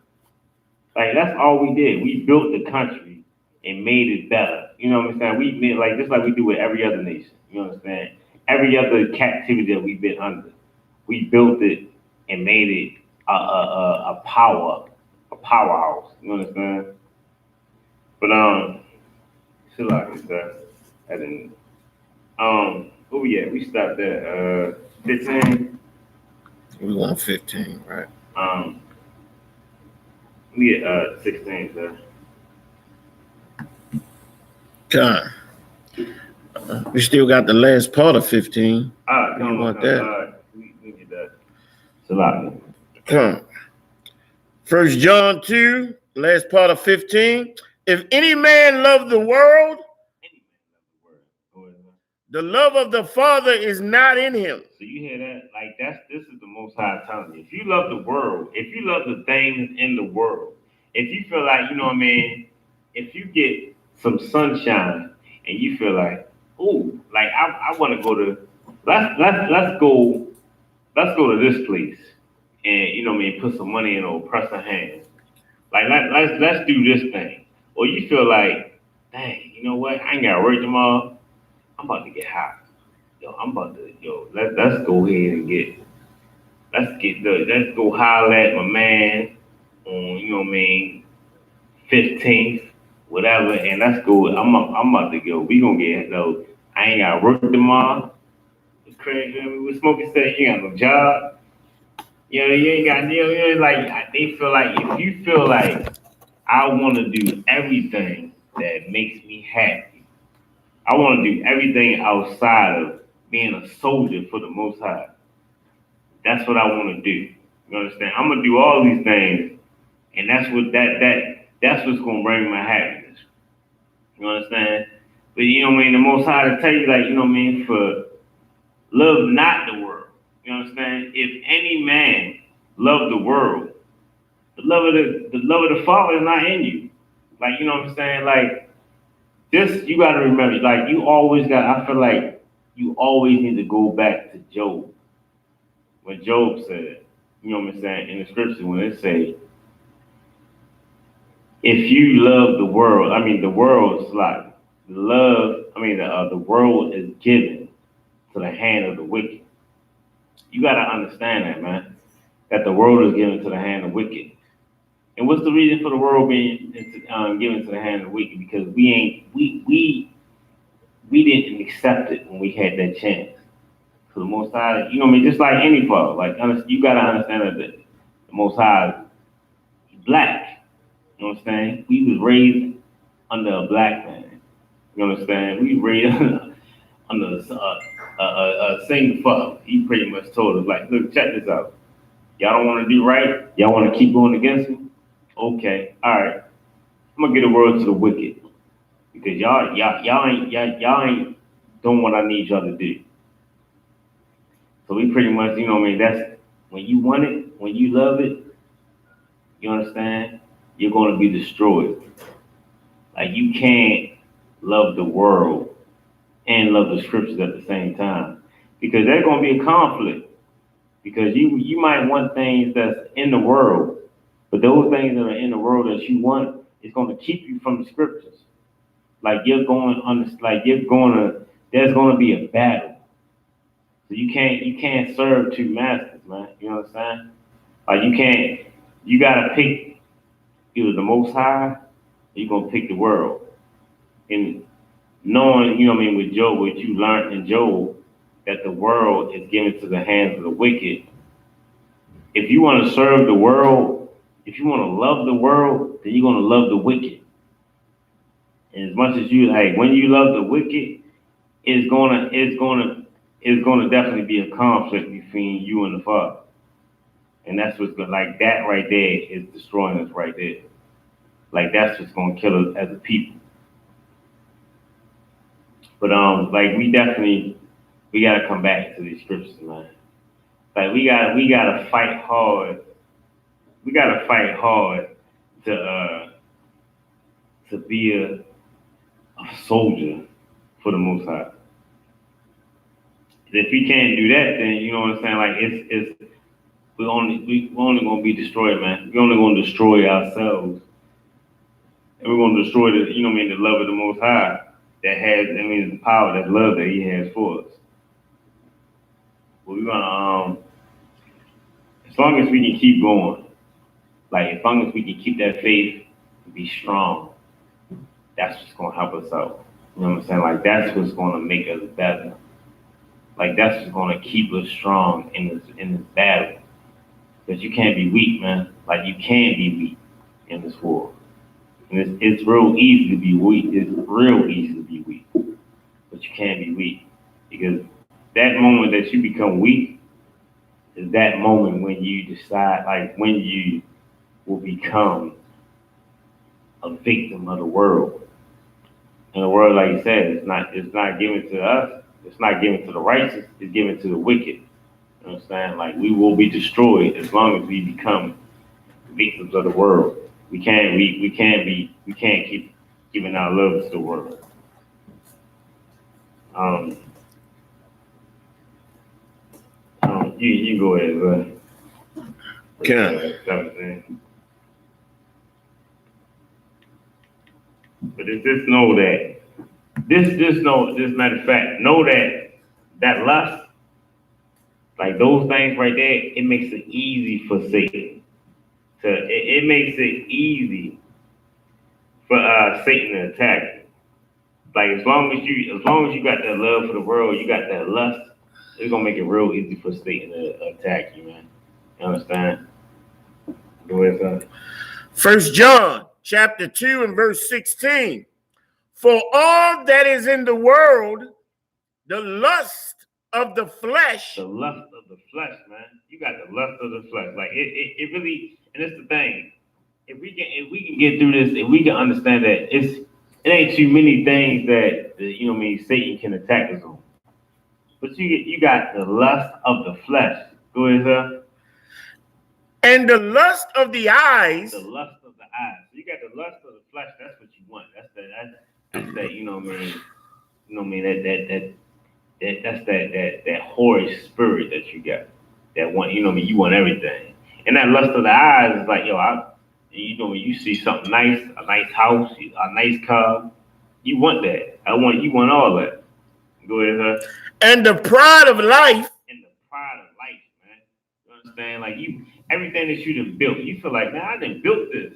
Speaker 2: Like, that's all we did. We built the country and made it better. You know what I'm saying? We made, like, just like we do with every other nation. You understand? Every other captivity that we've been under, we built it and made it a powerhouse. You understand? But still like this, I didn't. Where we at? We stopped at 15.
Speaker 1: We want 15, right?
Speaker 2: We at 16, sir.
Speaker 1: God. We still got the last part of 15.
Speaker 2: Come
Speaker 1: want that?
Speaker 2: We get that. Salami.
Speaker 1: Come. 1 John 2, last part of 15. If any man love the world, the love of the Father is not in him.
Speaker 2: So you hear that? Like, this is the Most High telling you. If you love the world, if you love the things in the world, if you feel like, you know what I mean, if you get some sunshine and you feel like, ooh, like I want to go to, let's go to this place, and you know what I mean, put some money in or press a hand. Like, let's do this thing. Or you feel like, dang, you know what? I ain't got to work tomorrow. I'm about to get hot. Let's go ahead and let's go holler at my man on, you know what I mean, 15th, whatever, and let's go. I'm about to go. We gonna get, I ain't got to work tomorrow. It's crazy. What Smokey said, you ain't got no job. You know, you ain't got, you know, like, they feel like, if you feel like I want to do everything that makes me happy, I want to do everything outside of being a soldier for the Most High. That's what I want to do. You understand? I'm gonna do all these things, and that's what's gonna bring my happiness. You understand? But you know what I mean? The Most High to tell you, like, you know what I mean, for love not the world. You understand? If any man love the world, the love of the Father is not in you. Like, you know what I'm saying? Like, this, you gotta remember, like, I feel like you always need to go back to Job. When Job said, you know what I'm saying, in the scripture when it say, if you love the world, I mean the world is like the world is given to the hand of the wicked. You gotta understand that, man. That the world is given to the hand of the wicked. And what's the reason for the world being given to the hand of the wicked? Because we didn't accept it when we had that chance. So the Most High, you know what I mean, just like any father, like you gotta understand that the Most High, he's black. You know what I'm saying? We was raised under a black man. You understand? We raised under a single father. He pretty much told us, like, look, check this out. Y'all don't want to do right. Y'all want to keep going against me. Okay, all right. I'm gonna get a word to the wicked because y'all ain't doing what I need y'all to do. So we pretty much, you know what I mean, that's when you want it, when you love it, you understand, you're gonna be destroyed. Like you can't love the world and love the scriptures at the same time. Because there's gonna be a conflict. Because you might want things that's in the world, but those things that are in the world that you want is gonna keep you from the scriptures. Like there's gonna be a battle. So you can't serve two masters, man. You know what I'm saying? Like you gotta pick either the Most High, or you're gonna pick the world. And knowing, you know what I mean, with Job, what you learned in Job, that the world is given to the hands of the wicked. If you want to serve the world, if you want to love the world, then you're gonna love the wicked. And as much as when you love the wicked, it's gonna definitely be a conflict between you and the Father. And that's what's good. Like that right there is destroying us right there. Like that's what's gonna kill us as a people. But like we gotta come back to these scriptures, man. Like we gotta fight hard. We gotta fight hard to be a soldier for the Most High. If we can't do that, then you know what I'm saying. Like it's we only gonna be destroyed, man. We're only gonna destroy ourselves, and we're gonna destroy the the love of the Most High that has the power, that love that He has for us. But we're gonna as long as we can keep going, like as long as we can keep that faith and be strong, that's what's gonna help us out. You know what I'm saying? Like that's what's gonna make us better. Like that's what's gonna keep us strong in this battle. Because you can't be weak, man. Like you can't be weak in this war. And it's real easy to be weak. It's real easy to be weak. But you can't be weak. Because that moment that you become weak is that moment when you decide, like when you will become a victim of the world. And the world, like you said, it's not given to us. It's not given to the righteous. It's given to the wicked. You understand? Like we will be destroyed as long as we become victims of the world. We can't keep giving our love to the world. You go ahead, bro.
Speaker 1: Okay.
Speaker 2: But just know that this matter of fact, know that lust, like those things right there, it makes it easy for Satan. It makes it easy for Satan to attack you. Like as long as you got that love for the world, you got that lust, it's gonna make it real easy for Satan to attack you, man. You understand? Go ahead, son.
Speaker 1: 1 John chapter 2 and verse 16. For all that is in the world, the lust of the flesh.
Speaker 2: The lust of the flesh, man. You got the lust of the flesh. Like it really, and it's the thing. If we can get through this, if we can understand that it ain't too many things that Satan can attack us on. But you got the lust of the flesh. Go ahead, sir.
Speaker 1: And the lust of the eyes.
Speaker 2: The lust of the eyes. So you got the lust of the flesh. That's what you want. That's that. You know what I mean. You know what I mean. That's that horrid spirit that you got. That want. You know what I mean. You want everything. And that lust of the eyes is like, yo, you know, when you see something nice, a nice house, a nice car, you want that. You want all that. Go ahead, sir.
Speaker 1: And the pride of life.
Speaker 2: And the pride of life, man. You understand? Like everything that you done built, you feel like, man, I done built this.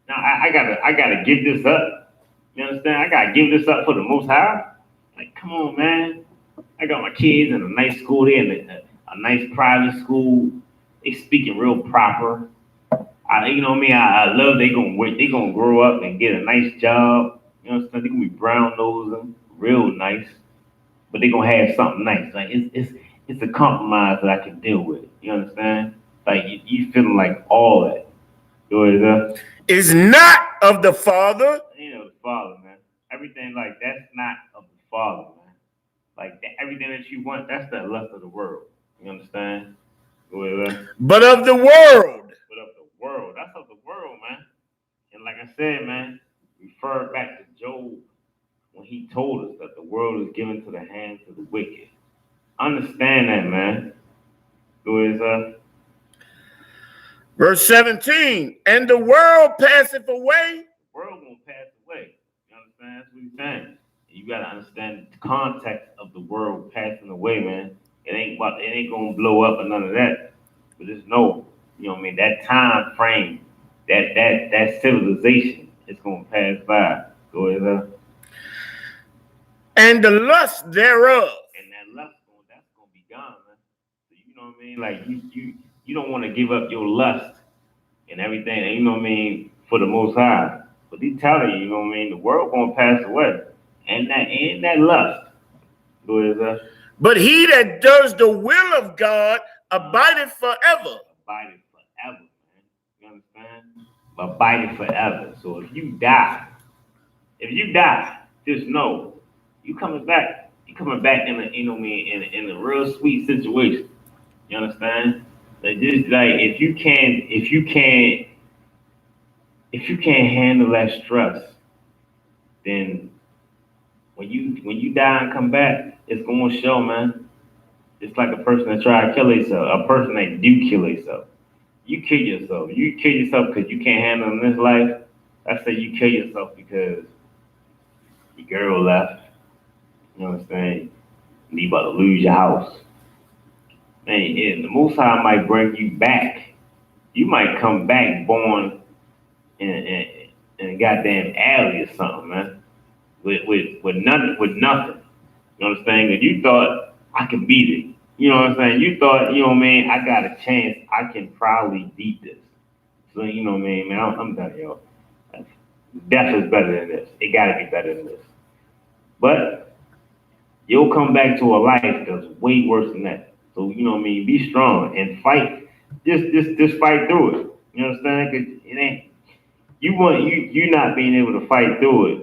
Speaker 2: Now I gotta give this up. You understand? I gotta give this up for the Most High. Like, come on, man. I got my kids in a nice school. They in a nice private school. They speaking real proper. You know what I mean? I love they gonna grow up and get a nice job. You know what I'm saying? They gonna be brown nosing, real nice, but they gonna have something nice. Like it's a compromise that I can deal with. You understand? Like you feeling like all that.
Speaker 1: Is not of the Father.
Speaker 2: Ain't of the Father, man. Everything like that's not of the Father, man. Like everything that you want, that's the lust of the world. You understand?
Speaker 1: But of the world.
Speaker 2: But of the world. That's of the world, man. And like I said, man, refer back to Job when he told us that the world is given to the hands of the wicked. Understand that, man.
Speaker 1: Verse 17, and the world passeth away.
Speaker 2: The world gonna pass away. You understand? That's what he's saying. You gotta understand the context of the world passing away, man. It ain't gonna blow up or none of that. But just know, you know what I mean, that time frame, that civilization is gonna pass by. Go ahead.
Speaker 1: And the lust thereof.
Speaker 2: And that lust that's gonna be gone, man. So you know what I mean? Like you don't want to give up your lust and everything, and you know what I mean, for the Most High. But he telling you, you know what I mean, the world gonna pass away. And that lust. Go ahead.
Speaker 1: But he that does the will of God abideth forever.
Speaker 2: Abideth forever, man. You understand? Abideth forever. So if you die, just know you coming back. You coming back in a, you know what I mean, in a real sweet situation. You understand? Like just like if you can't handle that stress, then when you die and come back, it's gonna show, man. It's like a person that try to kill himself, a person that do kill himself. You kill yourself. You kill yourself because you can't handle in this life. I say you kill yourself because your girl left. You understand? And you about to lose your house. Man, and the Most High might bring you back. You might come back born in a goddamn alley or something, man. With nothing. You understand? Because you thought I could beat it. You know what I'm saying? You thought, you know what I mean, I got a chance. I can probably beat this. So you know what I mean, man. I'm done, yo. Death is better than this. It gotta be better than this. But you'll come back to a life that's way worse than that. So you know what I mean. Be strong and fight. Just fight through it. You understand? Cause it ain't. You not being able to fight through it.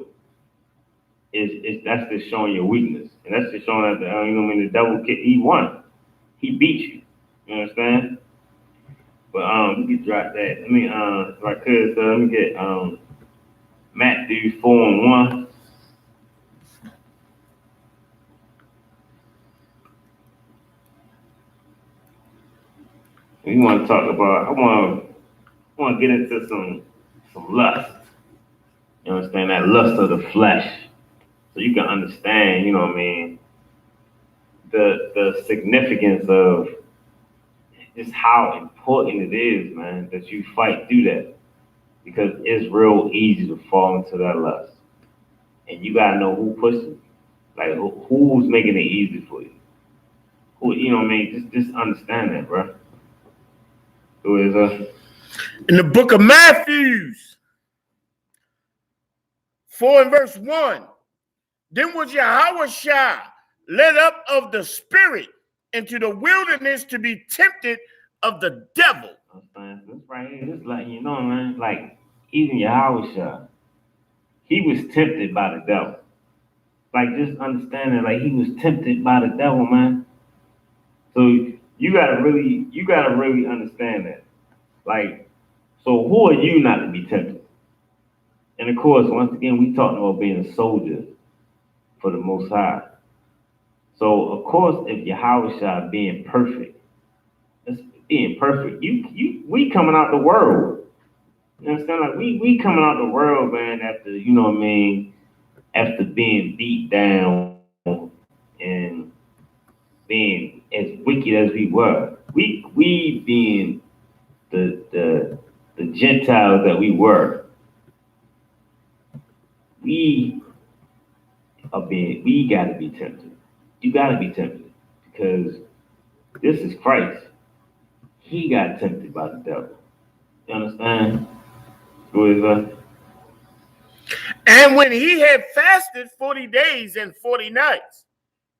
Speaker 2: That's just showing your weakness, and that's just showing that you know what I mean. The devil, he won. He beat you. You understand? But we can drop that. Let me if I could, let me get Matthew 4:1. We want to talk about. I want to get into some lust. You understand that lust of the flesh, so you can understand. You know what I mean. The significance of just how important it is, man, that you fight through that, because it's real easy to fall into that lust, and you gotta know who pushes you, like who's making it easy for you. Who, you know what I mean? Just understand that, bro. Who is
Speaker 1: in the book of Matthew 4 and verse 1. Then was Yahushua led up of the Spirit into the wilderness to be tempted of the devil.
Speaker 2: This right here, this like, you know, man, like even Yahushua, he was tempted by the devil. Like just understanding, like he was tempted by the devil, man. So you gotta really understand that. Like, so who are you not to be tempted? And of course, once again, we talking about being a soldier for the Most High. So of course, if Yahushua being perfect, being perfect. We coming out the world. You understand? Like we coming out the world, man, after, you know what I mean, after being beat down and being as wicked as we were. We being the Gentiles that we were. We gotta be tempted. You gotta be tempted because this is Christ. He got tempted by the devil. You understand?
Speaker 1: And when he had fasted 40 days and 40 nights,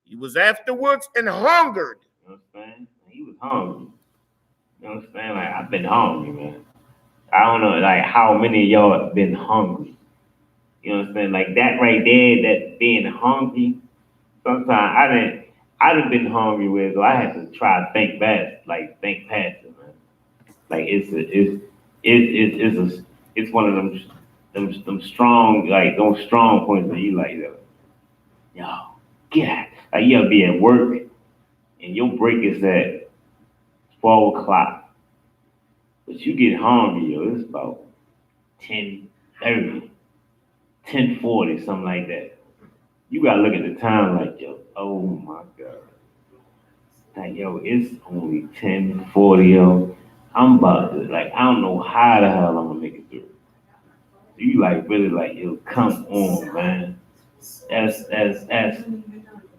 Speaker 1: he was afterwards and hungered.
Speaker 2: You understand? He was hungry. You understand? Like, I've been hungry, man. I don't know, like, how many of y'all have been hungry. You understand? Like, that right there, that being hungry, sometimes I done been hungry with, so I had to try to think past it, man. Like, it's one of them strong, like, those strong points that you like, yo, get out. Like, you'll be at work, and your break is at 12 o'clock. But you get hungry, yo, it's about 10:30, 10:40, something like that. You gotta look at the time like, yo, oh my God. Like, yo, it's only 10:40, yo. I'm about to, like, I don't know how the hell I'm gonna make it through. You like really like, yo, come on, man. That's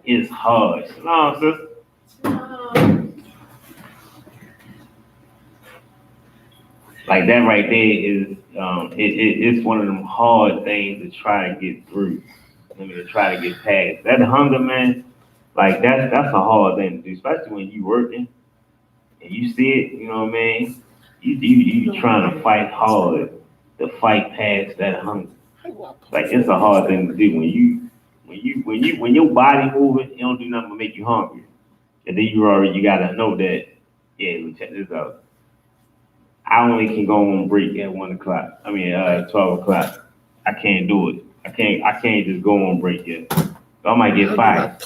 Speaker 2: it's hard. No, sis. Like that right there is it's one of them hard things to try to get through. I mean, to try to get past. That hunger, man, like that's a hard thing to do, especially when you working and you see it, you know what I mean? You trying to fight hard to fight past that hunger. Like it's a hard thing to do when your body moving, it don't do nothing but make you hungry. And then you gotta know that, yeah, let me check this out. I only can go on break at 1 o'clock. 12 o'clock. I can't do it. I can't just go on break yet. So I might get fired.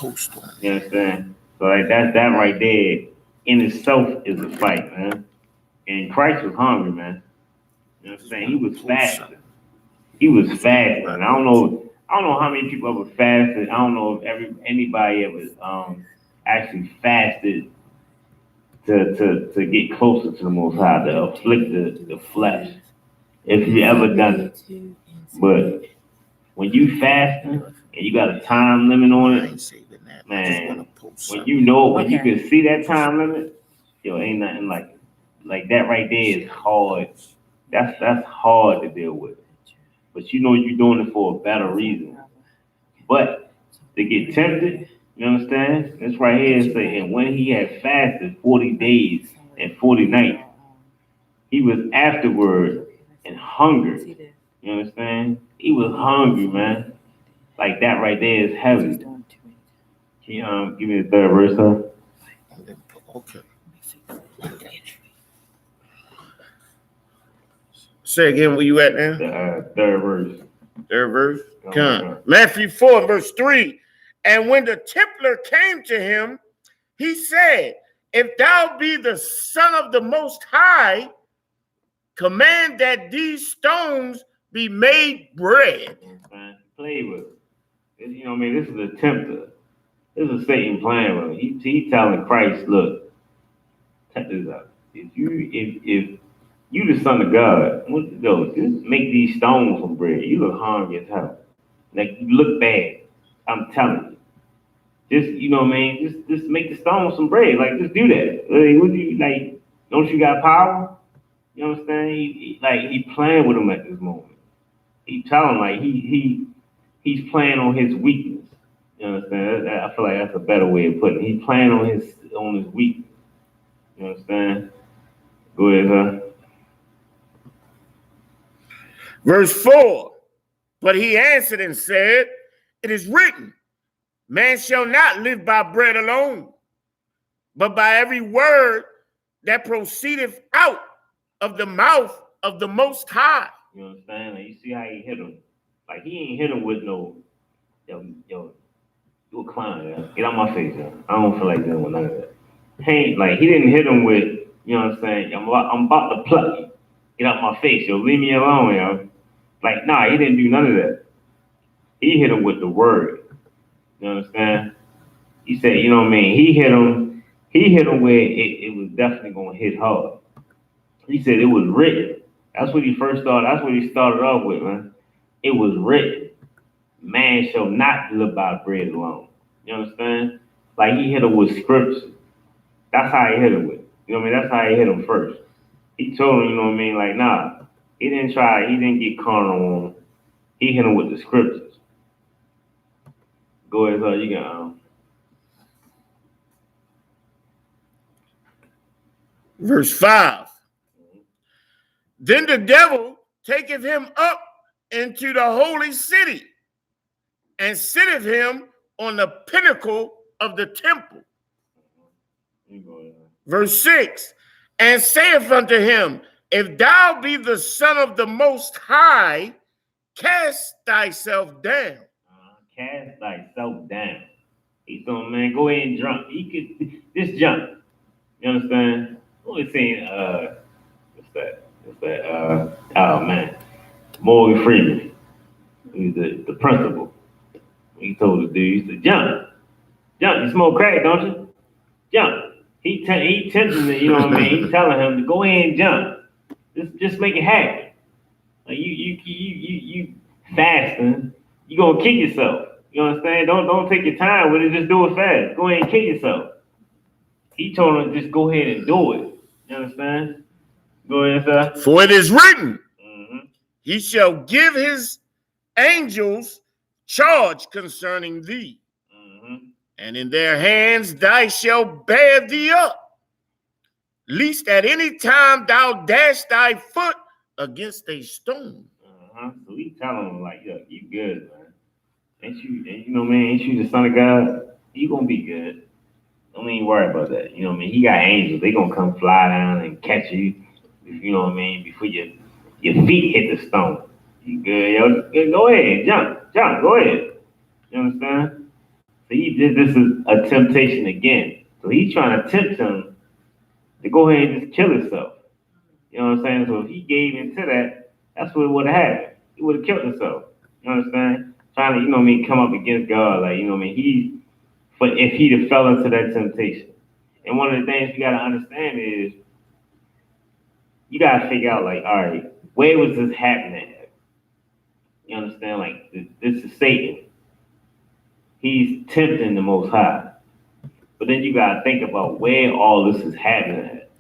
Speaker 2: You understand? So like that right there in itself is a fight, man. And Christ was hungry, man. You know what I'm saying? He was fasting. And I don't know how many people ever fasted. I don't know if anybody ever actually fasted to get closer to the Most High, to afflict the flesh. If you ever done it. But when you fasting and you got a time limit on it, man, when you can see that time limit, yo, ain't nothing like that right there is hard. That's hard to deal with. But you know you're doing it for a better reason. But to get tempted, you understand? This right here is saying, and when he had fasted 40 days and 40 nights, he was afterward and hungered. You understand? He was hungry, man. Like that right there is heavy. Can you give me the third verse, huh?
Speaker 1: Okay. Say again where you at now?
Speaker 2: The third verse.
Speaker 1: Third verse? Come. Matthew 4, verse 3. And when the tempter came to him, he said, if thou be the Son of the Most High, command that these stones be made bread.
Speaker 2: Play with it. You know what I mean? This is a tempter. This is Satan playing with him. He telling Christ, look, check this out. If you the Son of God, just make these stones some bread. You look hungry as hell. Like you look bad. I'm telling you. Just, you know what I mean? Just make the stones some bread. Like just do that. What do you like? Don't you got power? You understand? He playing with him at this moment. He telling like he's playing on his weakness. You understand? I feel like that's a better way of putting it. He's playing on his weakness. You understand? Go ahead, huh?
Speaker 1: Verse 4. But he answered and said, it is written, man shall not live by bread alone, but by every word that proceedeth out of the mouth of the Most High.
Speaker 2: You understand? Like, you see how he hit him? Like he ain't hit him with no, yo, you a clown, yeah. Get out my face, man. I don't feel like dealing with none of that. He didn't hit him with, You know what I'm saying? I'm about to pluck you. Get out my face, yo. Leave me alone, yo. Like, nah, he didn't do none of that. He hit him with the word. You understand? He said, you know what I mean? He hit him where it was definitely gonna hit hard. He said it was written. That's what he first started. That's what he started off with, man. It was written. Man shall not live by bread alone. You understand? Like he hit him with scripture. That's how he hit him with. You know what I mean? That's how he hit him first. He told him, you know what I mean? Like, nah, he didn't get carnal on him. He hit him with the scriptures. Go ahead, you got
Speaker 1: Verse 5. Then the devil taketh him up into the holy city and sitteth him on the pinnacle of the temple. Verse 6. And saith unto him, if thou be the Son of the Most High, cast thyself down.
Speaker 2: Cast thyself down. He told, man, go ahead and jump. He could just jump. You understand? What was saying? What's that? Oh man, Morgan Freeman. He's the principal. He told the dude, he said, jump. You smoke crack, don't you? Jump. He tempting it, you know what I mean? He's telling him to go ahead and jump. Just make it happen. Like you fasting, you gonna kill yourself. You understand? Don't take your time with it, just do it fast. Go ahead and kill yourself. He told him just go ahead and do it. You understand? Go ahead, sir.
Speaker 1: For it is written, he shall give his angels charge concerning thee, and in their hands thou shalt bear thee up, lest at any time thou dash thy foot against a stone.
Speaker 2: So he telling him like, yo, you good, man. Ain't you the Son of God? You gonna be good. Don't even worry about that. You know what I mean? He got angels. They gonna come fly down and catch you. You know what I mean? Before your feet hit the stone. You good, yo? Go ahead, jump, go ahead. You understand? So this is a temptation again. So he's trying to tempt him to go ahead and just kill himself. You know what I'm saying? So if he gave into that, that's what would have happened. He would have killed himself. You understand? Trying to, you know what I mean, come up against God. Like, you know what I mean? If he'd have fell into that temptation. And one of the things you got to understand is you got to figure out, like, all right, where was this happening at? You understand? Like, this is Satan. He's tempting the Most High. But then you got to think about where all this is happening at.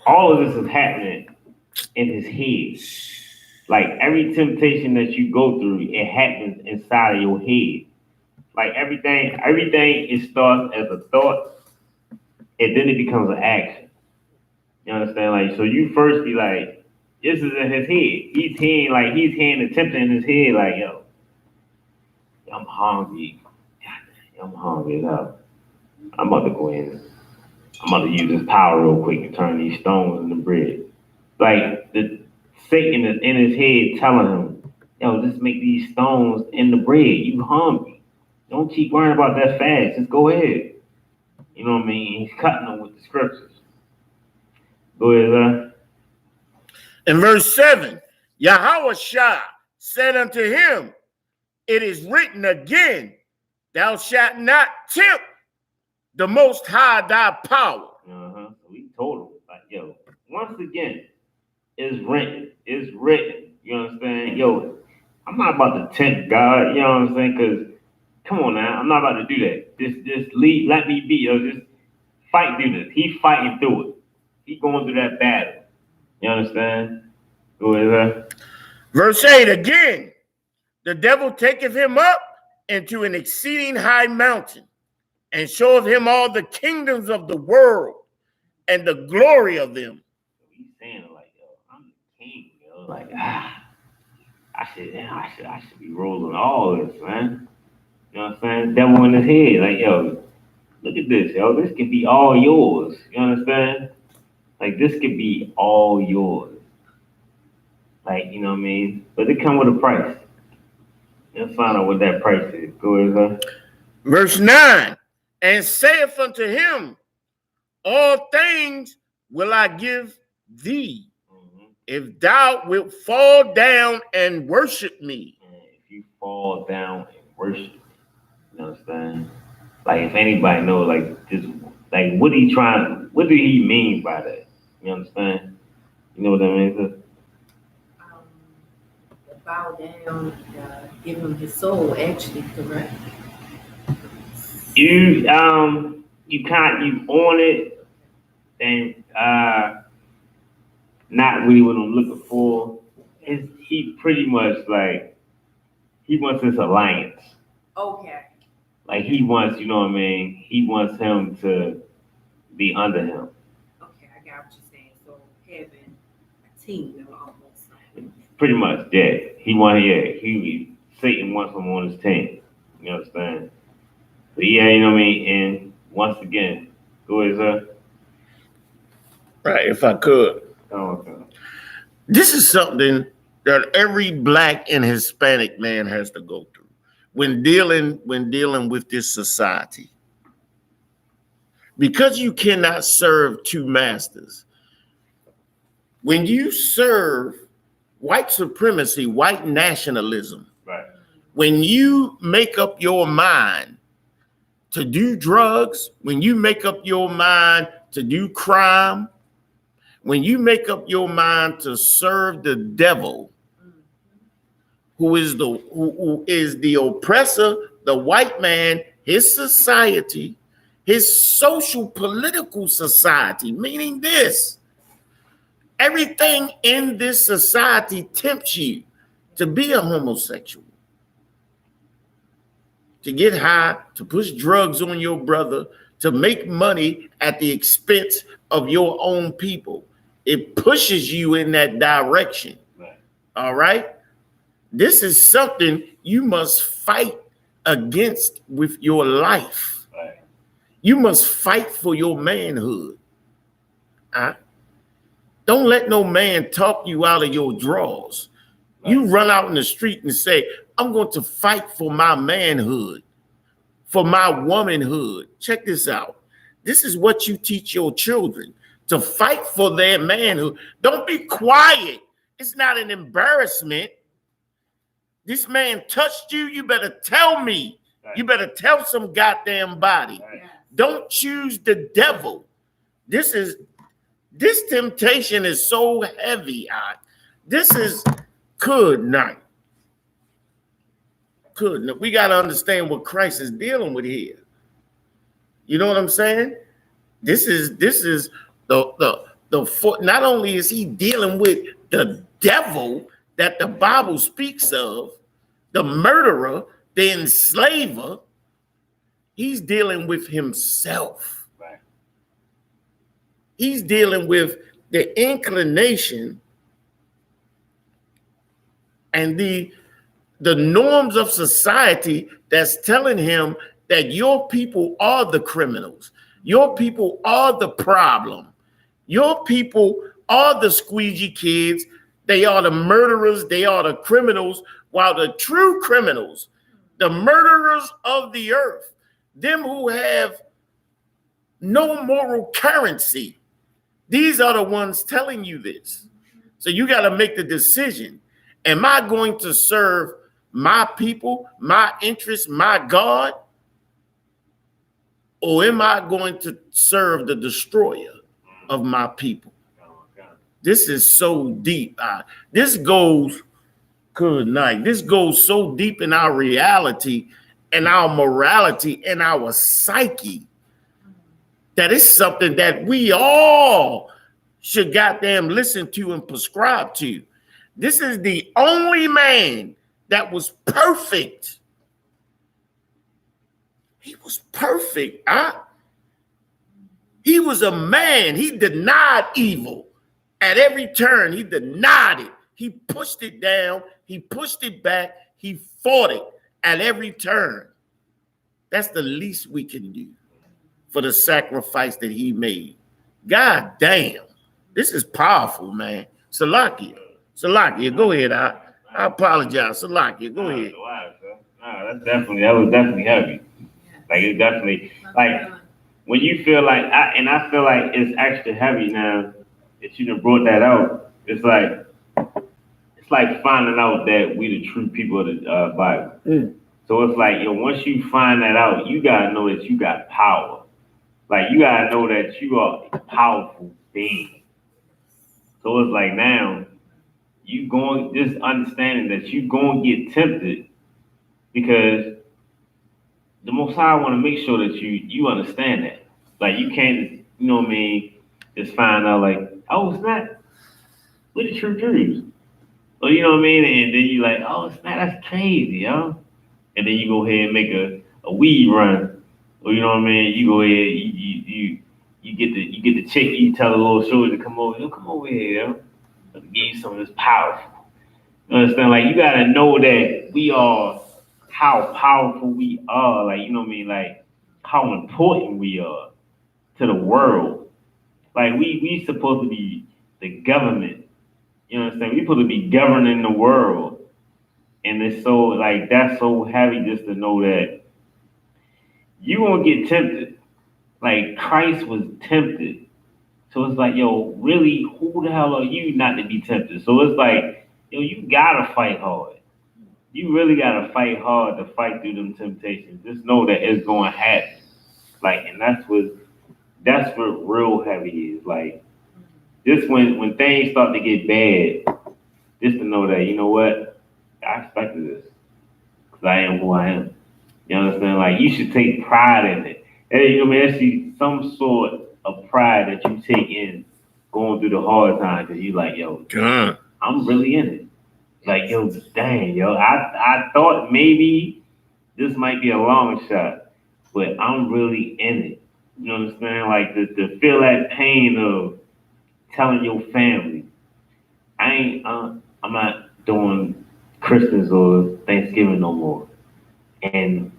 Speaker 2: All of this is happening in his head. Like, every temptation that you go through, it happens inside of your head. Like, everything, it starts as a thought, and then it becomes an action. You understand? Like, so you first be like, this is in his head. He's hearing the tempting in his head, like, yo, I'm hungry. I'm hungry as hell. I'm about to go in. I'm about to use this power real quick and turn these stones into bread. Like, Satan is in his head telling him, yo, just make these stones into bread. You hungry. Don't keep worrying about that fast. Just go ahead. You know what I mean? He's cutting them with the scriptures. Go ahead,
Speaker 1: In verse 7, Yahushua said unto him, it is written again, thou shalt not tempt the Most High thy power.
Speaker 2: So he told him, like, yo, once again, it's written. You understand? Yo, I'm not about to tempt God. You know what I'm saying? Because, come on now, I'm not about to do that. Just let me be. Yo, just fight through this. He's fighting through it. He's going through that battle. You understand? Go ahead.
Speaker 1: Verse 8 again, the devil taketh him up into an exceeding high mountain and showeth him all the kingdoms of the world and the glory of them.
Speaker 2: So he's saying it like, yo, I'm the king, yo. Like, I should be ruling all this, man. You know what I'm saying? Devil in his head, like, yo, look at this, yo. This could be all yours. You understand? Like, this could be all yours. Like, you know what I mean? But it come with a price. Let's find out what that price is. Go ahead,
Speaker 1: Verse 9, and saith unto him, all things will I give thee, if thou wilt fall down and worship me.
Speaker 2: If you fall down and worship, you understand? Like if anybody knows, like this, like what do he mean by that? You understand? You know what I mean?
Speaker 3: Bow down, give him his soul. Actually, correct.
Speaker 2: You own it, and not really what I'm looking for. He pretty much like he wants this alliance.
Speaker 3: Okay.
Speaker 2: Like he wants, you know what I mean? He wants him to be under him.
Speaker 3: Okay, I got what you're saying. So having a team almost.
Speaker 2: Pretty much, yeah. Satan wants him on his team. You understand? But yeah, you know what I mean? And once again, go ahead, sir.
Speaker 1: Right, if I could.
Speaker 2: Oh, okay.
Speaker 1: This is something that every Black and Hispanic man has to go through when dealing with this society. Because you cannot serve two masters. When you serve white supremacy, white nationalism,
Speaker 2: right.
Speaker 1: When you make up your mind to do drugs, when you make up your mind to do crime, when you make up your mind to serve the devil, who is the oppressor, the white man, his society, his social political society, meaning this, everything in this society tempts you to be a homosexual, to get high, to push drugs on your brother, to make money at the expense of your own people. It pushes you in that direction.
Speaker 2: Right.
Speaker 1: All right? This is something you must fight against with your life.
Speaker 2: Right.
Speaker 1: You must fight for your manhood. Don't let no man talk you out of your drawers. Right. You run out in the street and say, I'm going to fight for my manhood, for my womanhood. Check this out. This is what you teach your children, to fight for their manhood. Don't be quiet. It's not an embarrassment. This man touched you, you better tell me. Right. You better tell some goddamn body. Right. Don't choose the devil. This temptation is so heavy. This is good night. Good. We got to understand what Christ is dealing with here. You know what I'm saying? This is the not only is he dealing with the devil that the Bible speaks of, the murderer, the enslaver, he's dealing with himself.
Speaker 2: Right.
Speaker 1: He's dealing with the inclination and the norms of society that's telling him that your people are the criminals. Your people are the problem. Your people are the squeegee kids. They are the murderers. They are the criminals, while the true criminals, the murderers of the earth, them who have no moral currency, these are the ones telling you this. So you got to make the decision. Am I going to serve my people, my interests, my God? Or am I going to serve the destroyer of my people? This is so deep. This goes, good night. This goes so deep in our reality and our morality and our psyche that it's something that we all should goddamn listen to and prescribe to. This is the only man that was perfect. He was perfect. He was a man. He denied evil at every turn. He denied it. He pushed it down. He pushed it back. He fought it at every turn. That's the least we can do for the sacrifice that he made. God damn. This is powerful, man. Salakia, go ahead. I apologize. Salakia, go ahead.
Speaker 2: That was definitely heavy. Like it definitely, like when you feel like, I feel like it's extra heavy now that you done brought that out. It's like finding out that we the true people of the Bible. So it's like, once you find that out, you gotta know that you got power. Like, you gotta know that you are a powerful being. So it's like now you going just understanding that you going to get tempted because the Most High want to make sure that you understand that. Like, you can't, what I mean, just find out like, oh, it's not. We're the true Jews. Or you know what I mean? And then you like, oh, it's not. That's crazy, yo. And then you go ahead and make a weed run. Or you know what I mean? You go ahead, you get the chick. You tell the little shorty to come over. Yo, come over here, yo. Let me give you some of this powerful. You understand? Like, you gotta know that we are how powerful we are. Like, you know what I mean? Like, how important we are to the world. Like, we supposed to be the government. You understand? We supposed to be governing the world. And it's so, like, that's so heavy just to know that you gonna get tempted. Like, Christ was tempted. So it's like, yo, really, who the hell are you not to be tempted? So it's like, yo, you gotta fight hard. You really gotta fight hard to fight through them temptations. Just know that it's gonna happen. Like, and that's what real heavy is. Like, just when things start to get bad, just to know that, you know what, I expected this. Because I am who I am. You understand? Like, you should take pride in it. And, you know, man, that's some sort of pride that you take in going through the hard times. Because you like, yo, I'm really in it. Like, yo, dang, yo, I thought maybe this might be a long shot, but I'm really in it. You understand? Like, to feel that pain of telling your family, I'm not doing Christmas or Thanksgiving no more. And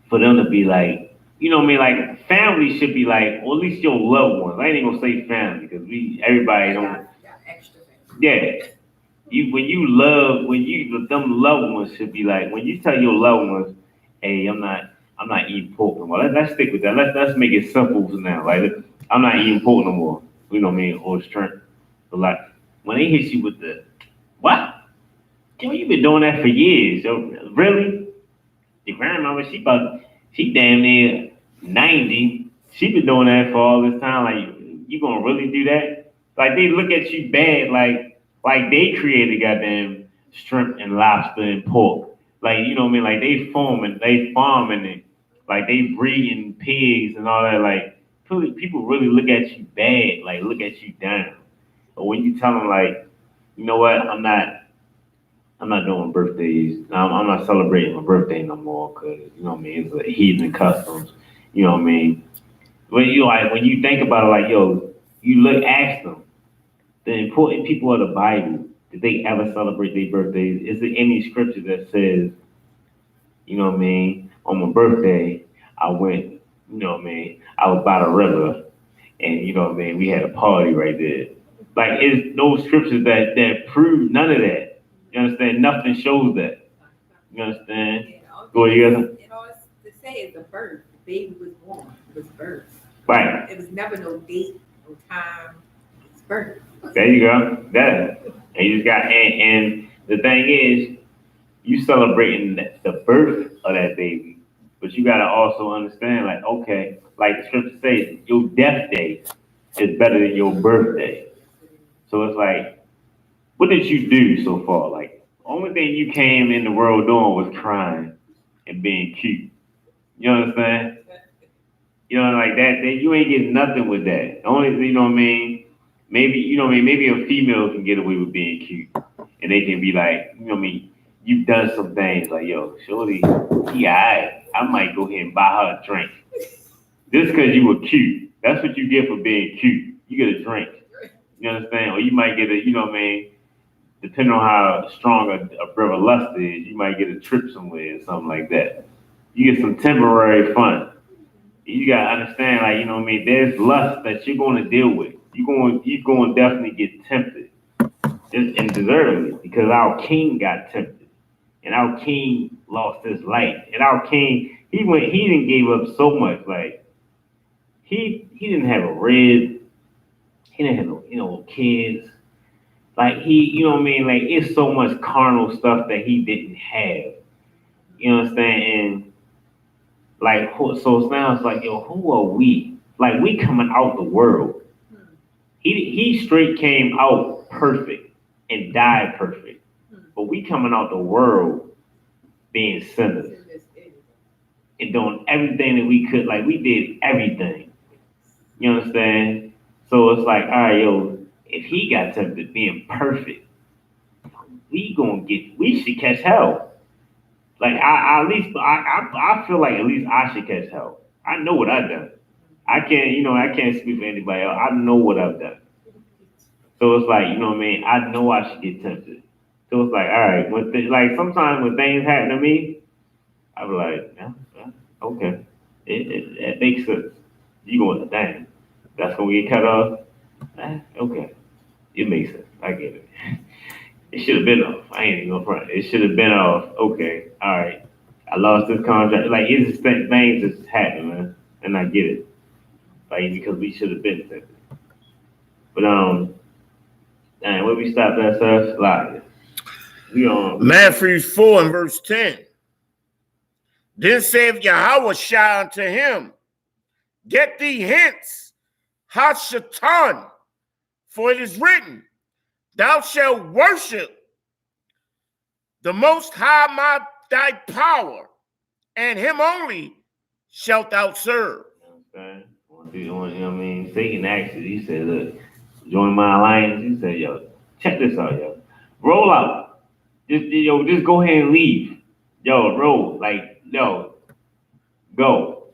Speaker 2: for them to be like, you know what I mean? Like, family should be like, or at least your loved ones. I ain't gonna say family because everybody don't. Yeah. Them loved ones should be like, when you tell your loved ones, hey, I'm not eating pork no more. Let's stick with that. Let's make it simple for now. Like, I'm not eating pork no more. You know what I mean? Or strength. But like, when they hit you with the, what? Yo, you been doing that for years. Yo, really? Your grandmama, she damn near 90. She been doing that for all this time. Like, you gonna really do that? Like, they look at you bad, like they created goddamn shrimp and lobster and pork. Like, you know what I mean? Like, they farming it. Like, they breeding pigs and all that. Like, people really look at you bad, like look at you down. But when you tell them, like, you know what, I'm not doing birthdays. I'm not celebrating my birthday no more because, you know what I mean, it's a heathen customs. You know what I mean? When you think about it, like, yo, ask them, the important people of the Bible, did they ever celebrate their birthdays? Is there any scripture that says, you know what I mean, on my birthday, I went, you know what I mean, I was by the river and, you know what I mean, we had a party right there. Like, it's no scriptures that prove none of that. You understand? Nothing shows that. You understand?
Speaker 3: Go ahead. All to say is the birth. The baby was born. It was birth.
Speaker 2: Right.
Speaker 3: It was never no date, no time. It's birth.
Speaker 2: There you go. That. And you just got, and the thing is, you celebrating the birth of that baby, but you gotta also understand, like, okay, like the scripture says, your death day is better than your birthday. So it's like, what did you do so far? Like, the only thing you came in the world doing was crying and being cute. You understand? You know, like that you ain't getting nothing with that. Only, you know what I mean? Maybe, you know what I mean? Maybe a female can get away with being cute. And they can be like, you know what I mean? You've done some things like, yo, surely, yeah, I might go ahead and buy her a drink. Just because you were cute. That's what you get for being cute. You get a drink. You understand? Or you might get a, you know what I mean? Depending on how strong a brother lust is, you might get a trip somewhere or something like that. You get some temporary fun. You gotta understand, like, you know what I mean? There's lust that you're going to deal with. You're going to definitely get tempted, and deservedly, because our king got tempted, and our king lost his life, and our king he didn't gave up so much. Like, he didn't have a rib. He didn't have no, kids. Like you know what I mean? Like it's so much carnal stuff that he didn't have. You understand? And like, so now it's like, yo, who are we? Like we coming out the world. He straight came out perfect and died perfect. But we coming out the world being sinners and doing everything that we could. Like we did everything. You understand? So it's like, all right, yo, if he got tempted being perfect, we should catch hell. Like I feel like at least I should catch hell. I know what I've done. I can't speak for anybody else. I know what I've done. So it's like, you know what I mean? I know I should get tempted. So it's like, all right, like sometimes when things happen to me, I be like, yeah, okay. It makes sense. You going, dang, that's gonna get cut off? Okay. It makes sense. I get it. It should have been off. I ain't even gonna front. It should have been off. Okay. All right. I lost this contract. Like it's just things just happen, man. And I get it. Like because we should have been tempted. But dang, where we stopped at, sir? Like we on
Speaker 1: Matthew 4 and verse 10. Then said Yahweh Shai unto him, get thee hence, Hashatan, for it is written, thou shalt worship the Most High thy power, and him only shalt thou serve.
Speaker 2: You know what I mean? Satan actually, he said, look, join my alliance. He said, yo, check this out, yo. Roll out. Just go ahead and leave. Yo, roll. Like, yo, go.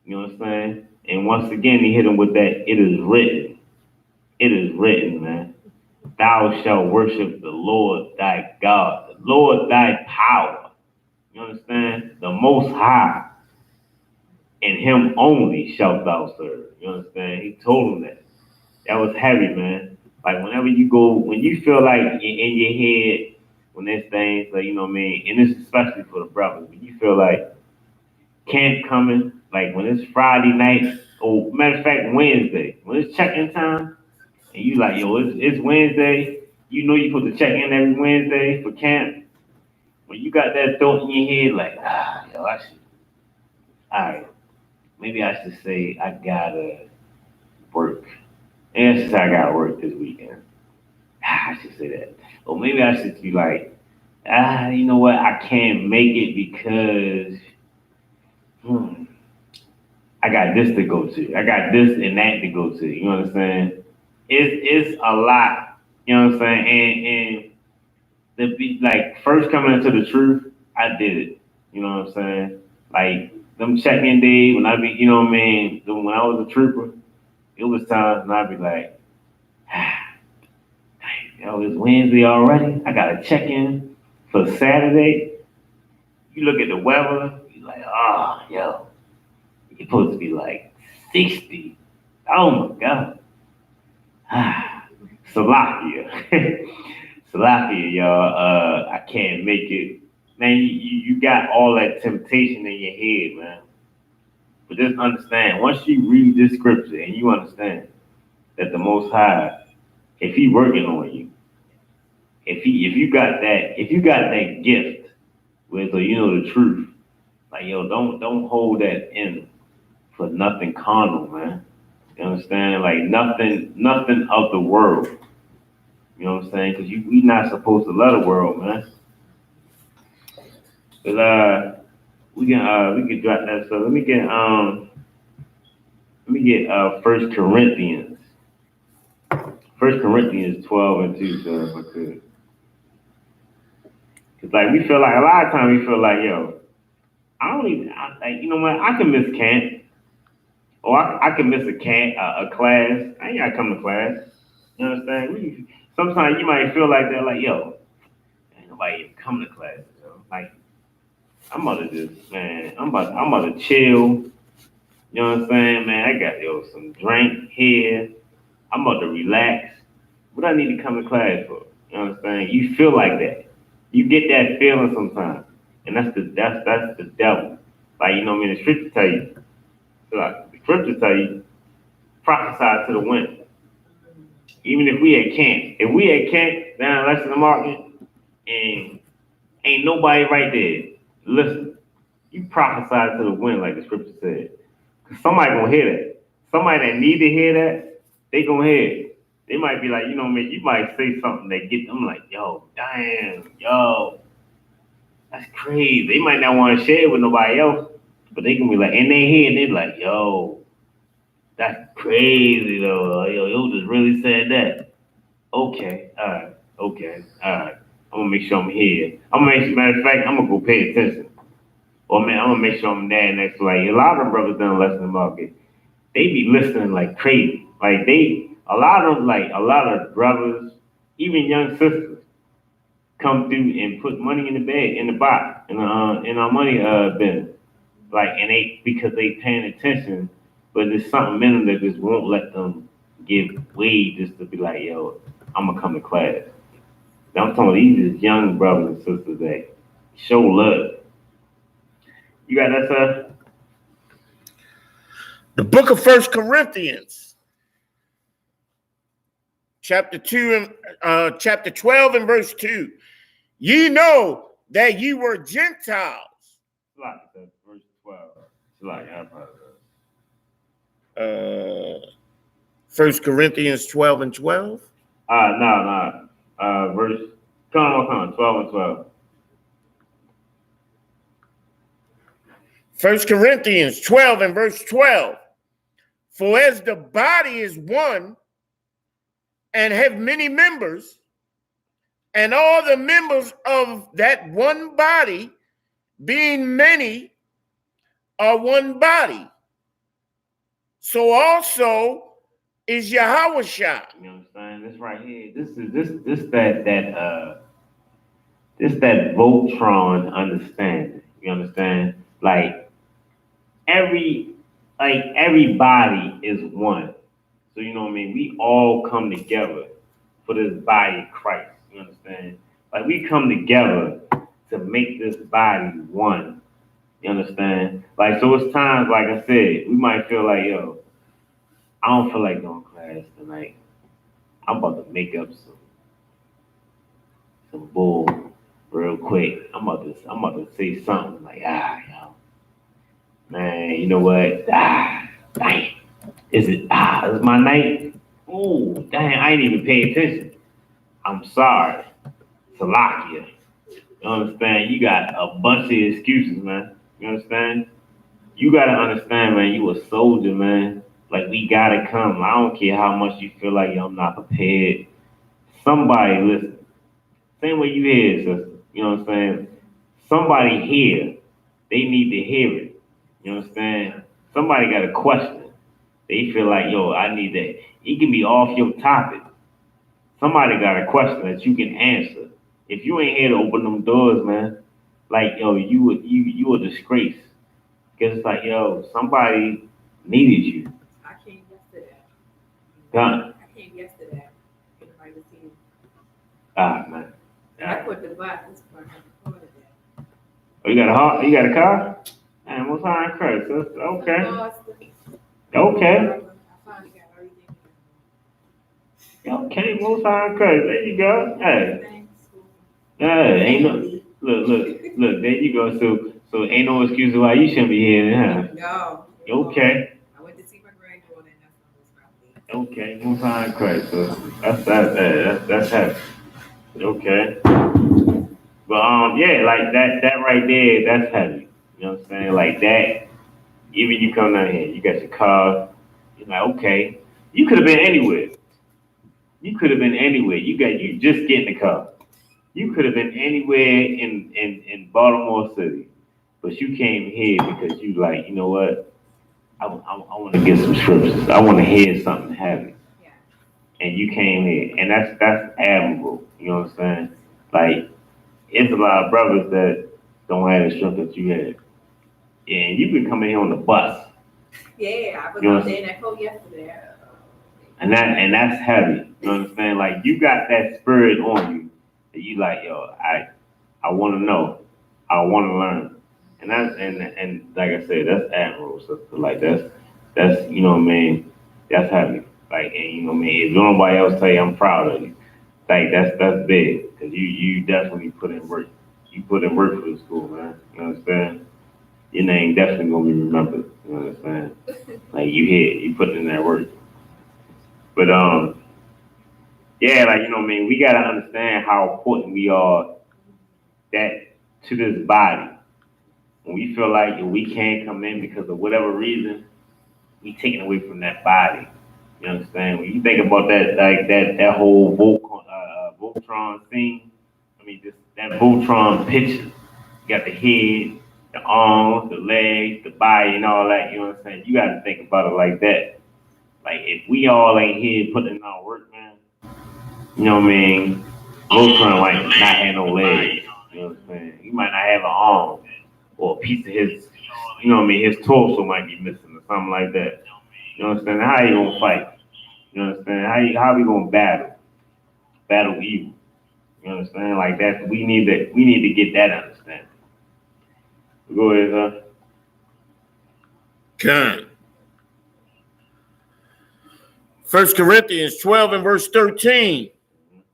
Speaker 2: You know what I'm saying? And once again, he hit him with that, it is written. It is written, man. Thou shalt worship the Lord thy God, the Lord thy power. You understand? The Most High. And him only shalt thou serve. You understand? He told him that. That was heavy, man. Like whenever you go, when you feel like in your head, when there's things like, you know what I mean, and it's especially for the brothers, when you feel like camp coming, like when it's Friday night, or matter of fact, Wednesday, when it's check-in time, and you like, yo, it's Wednesday, you know you're supposed to check in every Wednesday for camp. When you got that thought in your head, like, yo, I should, all right, maybe I should say I gotta work. And I should say I gotta work this weekend. I should say that. Or maybe I should be like, you know what, I can't make it because I got this to go to. I got this and that to go to. You know what I'm saying? It's a lot. You know what I'm saying? And the be like first coming into the truth, I did it. You know what I'm saying? Like them check-in days when I be, you know what I mean, when I was a trooper, it was times when I'd be like, yo, it's Wednesday already. I got to check in for Saturday. You look at the weather, you're like, oh, yo, it's supposed to be like 60. Oh my God. Salakia. Salakia, y'all. I can't make it. Man, you got all that temptation in your head, man. But just understand, once you read this scripture and you understand that the Most High, if he working on you, if you got that gift with, you know, the truth, like, yo, don't hold that in for nothing carnal, man. You understand? Like nothing of the world. You know what I'm saying? Because we not supposed to love the world, man. But we can drop that. So let me get 1 Corinthians. 1 Corinthians 12 and 2, so if I could. Cause like we feel like a lot of times we feel like, yo, like, you know what, I can miss camp. Or I can miss a class. I ain't gotta come to class. You understand? Sometimes you might feel like that, like, yo, ain't nobody even come to class, yo. Like, I'm about to just, man, I'm about to chill. You know what I'm saying, man? I got, yo, some drink here. I'm about to relax. What I need to come to class for? You know what I'm saying? You feel like that. You get that feeling sometimes. And that's the devil. Like, you know what I mean? The scripture tell you, like, the scripture tell you, prophesy to the wind. Even if we at camp down in the market and ain't nobody right there, listen, you prophesy to the wind like the scripture said. Cause somebody gonna hear that. Somebody that need to hear that, they gonna hear it. They might be like, you know what I mean? You might say something that get them like, yo, damn, yo, that's crazy. They might not want to share it with nobody else, but they can be like, and they hear and they like, yo, that's crazy though. Yo just really said that. Okay, all right, okay, all right. I'm gonna make sure I'm here. Matter of fact, I'm gonna go pay attention. Or man, I'm gonna make sure I'm there next to like a lot of brothers done lesson market. They be listening like crazy. Like a lot of brothers, even young sisters, come through and put money in the bag, in the box, in our money bin. Like, and because they paying attention, but there's something in them that just won't let them give way just to be like, yo, I'm gonna come to class. I'm talking about these young brothers and sisters that show love. You got that, sir?
Speaker 1: The book of 1 Corinthians, chapter 12 and verse 2. Ye know that ye were Gentiles.
Speaker 2: Verse 12.
Speaker 1: 1 Corinthians 12 and 12.
Speaker 2: No. Verse, come on, 12 and 12.
Speaker 1: 1 Corinthians 12 and verse 12. For as the body is one and have many members, and all the members of that one body, being many, are one body, so also is Yahushua.
Speaker 2: You understand? This right here, this that Voltron understanding. You understand? Like everybody is one. So you know what I mean? We all come together for this body of Christ. You understand? Like we come together to make this body one. You understand? Like so it's times, like I said, we might feel like, yo, I don't feel like going to class tonight. I'm about to make up some bull real quick. I'm about to say something like, yo, man, you know what? Dang. Is my night? Ooh, dang, I ain't even pay attention. I'm sorry. Salakia. You understand? You got a bunch of excuses, man. You understand? You gotta understand, man, you a soldier, man. Like we gotta come. I don't care how much you feel like I'm not prepared. Somebody listen. Same way you hear, sister. You know what I'm saying? Somebody here, they need to hear it. You understand? Somebody got a question. They feel like, yo, I need that. It can be off your topic. Somebody got a question that you can answer. If you ain't here to open them doors, man, like, yo, you a disgrace. Because it's like, yo, somebody needed you.
Speaker 3: I came yesterday.
Speaker 2: Done.
Speaker 3: I came yesterday. Everybody was here.
Speaker 2: Man.
Speaker 3: And I put the bus. This part I recorded that.
Speaker 2: Oh, you got a car? Man, what's on Christ? Okay. Okay.
Speaker 3: I finally got everything.
Speaker 2: Okay, most on Christ. There you go. Hey. Hey, ain't no look, there you go. So ain't no excuse why you shouldn't be here, huh?
Speaker 3: No.
Speaker 2: Okay.
Speaker 3: I went to see my granddaughter and that's what was probably.
Speaker 2: Okay, most on Christ. So that's heavy. Okay. But yeah, like that right there, that's heavy. You know what I'm saying? Like that, even you come down here, you got your car, you're like, okay. You could have been anywhere. You just get in the car. You could have been anywhere in Baltimore City. But you came here because you like, you know what? I want to get some scriptures. I want to hear something heavy.
Speaker 3: Yeah.
Speaker 2: And you came here. And that's admirable. You know what I'm saying? Like, it's a lot of brothers that don't have the strength that you had. And you've been coming here on the bus.
Speaker 3: Yeah, I was out there in that coat yesterday.
Speaker 2: And that's heavy. You understand? Like you got that spirit on you that you like, yo, I wanna know. I wanna learn. And like I said, that's admirable, sister. Like that's you know what I mean? That's heavy. Like, and you know what I mean? If nobody else tell you I'm proud of you, like that's big. Cause you definitely put in work. You put in work for the school, man. You understand? Your name definitely gonna be remembered. You understand? Like you put in that work. But yeah, like you know what I mean, we gotta understand how important we are that to this body. When we feel like we can't come in because of whatever reason, we taken away from that body. You understand? When you think about that, like that whole Voltron thing, I mean, just that Voltron picture. You got the head, the arms, the legs, the body, and all that. You know what I'm saying? You got to think about it like that. Like if we all ain't here putting in our work, man. You know what I mean? Voltron might not have no legs. You know what I'm saying? He might not have an arm or a piece of his, you know what I mean? His torso might be missing or something like that. You understand? How you gonna fight? You understand? How we gonna battle evil? You understand? Like that, we need to get that understanding. Go ahead, sir.
Speaker 1: Con. 1 Corinthians 12 and verse 13.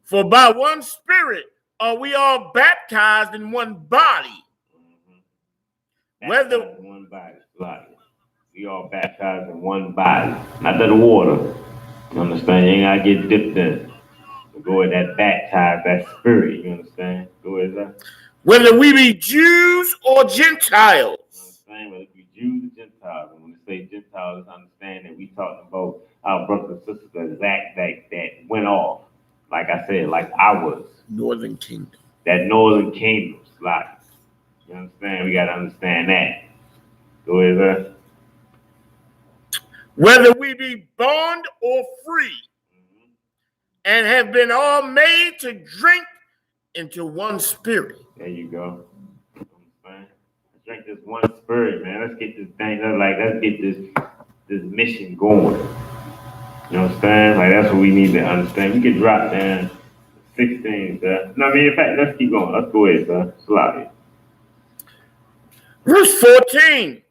Speaker 1: For by one Spirit are we all baptized in one body.
Speaker 2: Baptized in one body. We all baptized in one body. Not that the water. You understand? You ain't gotta get dipped in. Go ahead, that baptized, that spirit. You understand? Go ahead, sir.
Speaker 1: Whether we be Jews or Gentiles.
Speaker 2: You understand? Whether we Jews or Gentiles. And when we say Gentiles, understand that we talking about our brothers and sisters that went off. Like I said, like I was.
Speaker 1: Northern Kingdom.
Speaker 2: That Northern Kingdom slot. You understand? We gotta understand that. Go ahead, sir.
Speaker 1: Whether we be bond or free, and have been all made to drink into one spirit.
Speaker 2: There you go. Let's drink this one spirit, man. Let's get this thing. Let's get this mission going. You understand? Like that's what we need to understand. We can drop down 16, sir. No, I mean, in fact, let's keep going. Let's go ahead, sir. Slide it.
Speaker 1: Verse 14.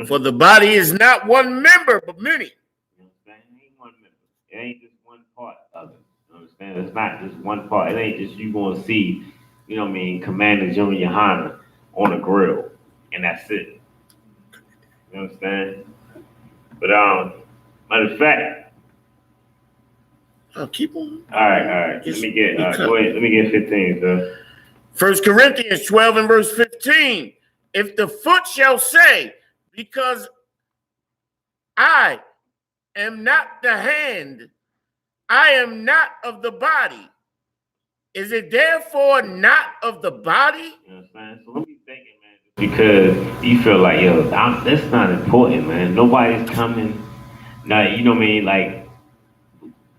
Speaker 1: For the body is not one member, but many.
Speaker 2: You understand? It ain't one member. It ain't just one part of it. You understand? It's not just one part. It ain't just you gonna see, you know what I mean, Commander Junior Yohana on a grill, and that's it. You understand? But matter of fact.
Speaker 1: Oh, keep on.
Speaker 2: All right. Let me get go ahead. Let me get 15, sir.
Speaker 1: 1 Corinthians 12 and verse 15. If the foot shall say, because I am not the hand, I am not of the body, is it therefore not of the body?
Speaker 2: You understand? So let me thinking, man. Because you feel like, that's not important, man. Nobody's coming. Now, you know what I mean? Like,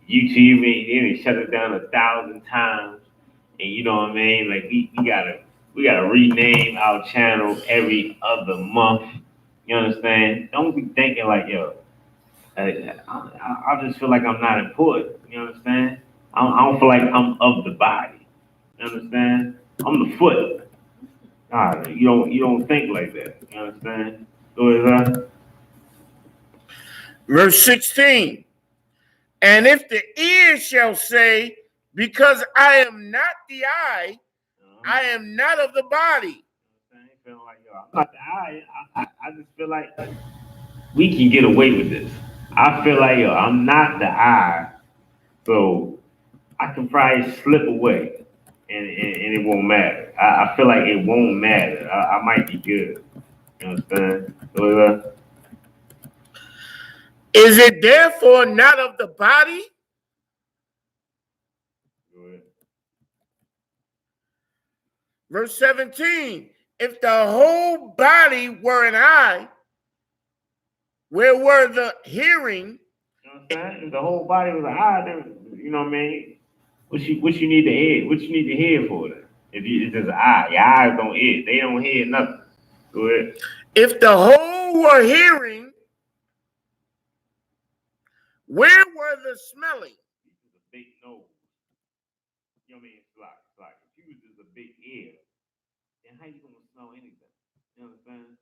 Speaker 2: YouTube, they shut it down 1,000 times. And you know what I mean? Like, we gotta rename our channel every other month. You understand? Don't be thinking like, I just feel like I'm not important. You understand? I don't feel like I'm of the body. You understand? I'm the foot. Nah, you don't think like that. You understand? So is that?
Speaker 1: Verse 16. And if the ear shall say, because I am not the eye, I am not of the body.
Speaker 2: I'm not the eye. I just feel like we can get away with this. I feel like I'm not the eye, so I can probably slip away, and it won't matter. I feel like it won't matter. I might be good. You understand? So,
Speaker 1: is it therefore not of the body?
Speaker 2: go ahead.
Speaker 1: Verse 17. If the whole body were an eye, where were the hearing?
Speaker 2: You know what I'm saying? If the whole body was an eye, then you know what I mean? What you need to hear? What you need to hear for that? If it's just an eye, your eyes don't hear. They don't hear nothing. Go ahead.
Speaker 1: If the whole were hearing, where were the smelling?
Speaker 2: This is a big nose. You know what I mean? It's like if you was just a big ear, then how you gonna smell anything? You understand?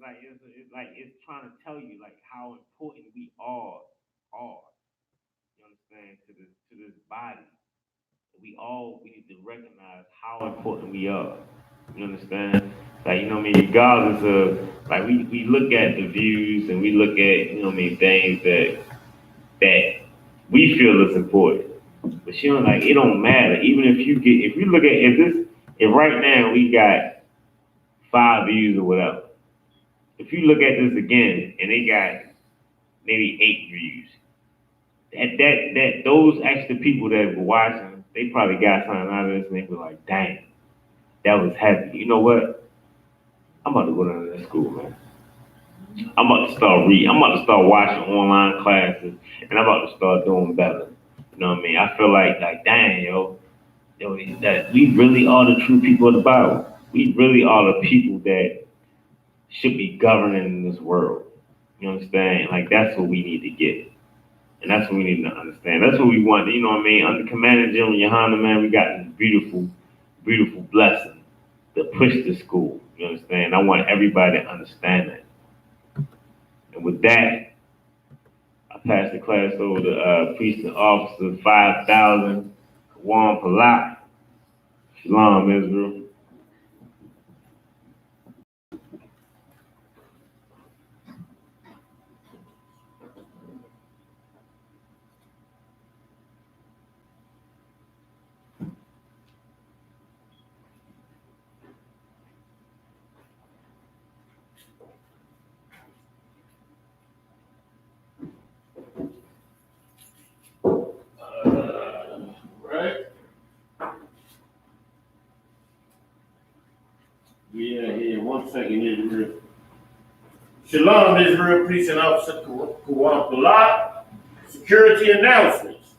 Speaker 2: it's trying to tell you like how important we all are. You understand to this body. We need to recognize how important we are. You understand? Like, regardless of like we look at the views and we look at, things that we feel is important. But like it don't matter. Even if you look at if right now we got 5 views or whatever. If you look at this again and they got maybe 8 views, that those extra people that were watching, they probably got something out of this and they were like, dang, that was heavy. You know what? I'm about to go down to that school, man. I'm about to start reading. I'm about to start watching online classes, and I'm about to start doing better. You know what I mean? I feel like dang, that we really are the true people of the Bible. We really are the people that should be governing in this world. You understand? Like, that's what we need to get. And that's what we need to understand. That's what we want. You know what I mean? Under Commander General Yohana, man, we got this beautiful, beautiful blessing to push the school. You understand? I want everybody to understand that. And with that, I pass the class over to Priest and Officer 5000, Kawan Palat. Shalom, Israel.
Speaker 1: Right? Yeah, here. 1 second, Israel. Shalom, Israel, Priest and Officer Kawan Palat. Security announcements.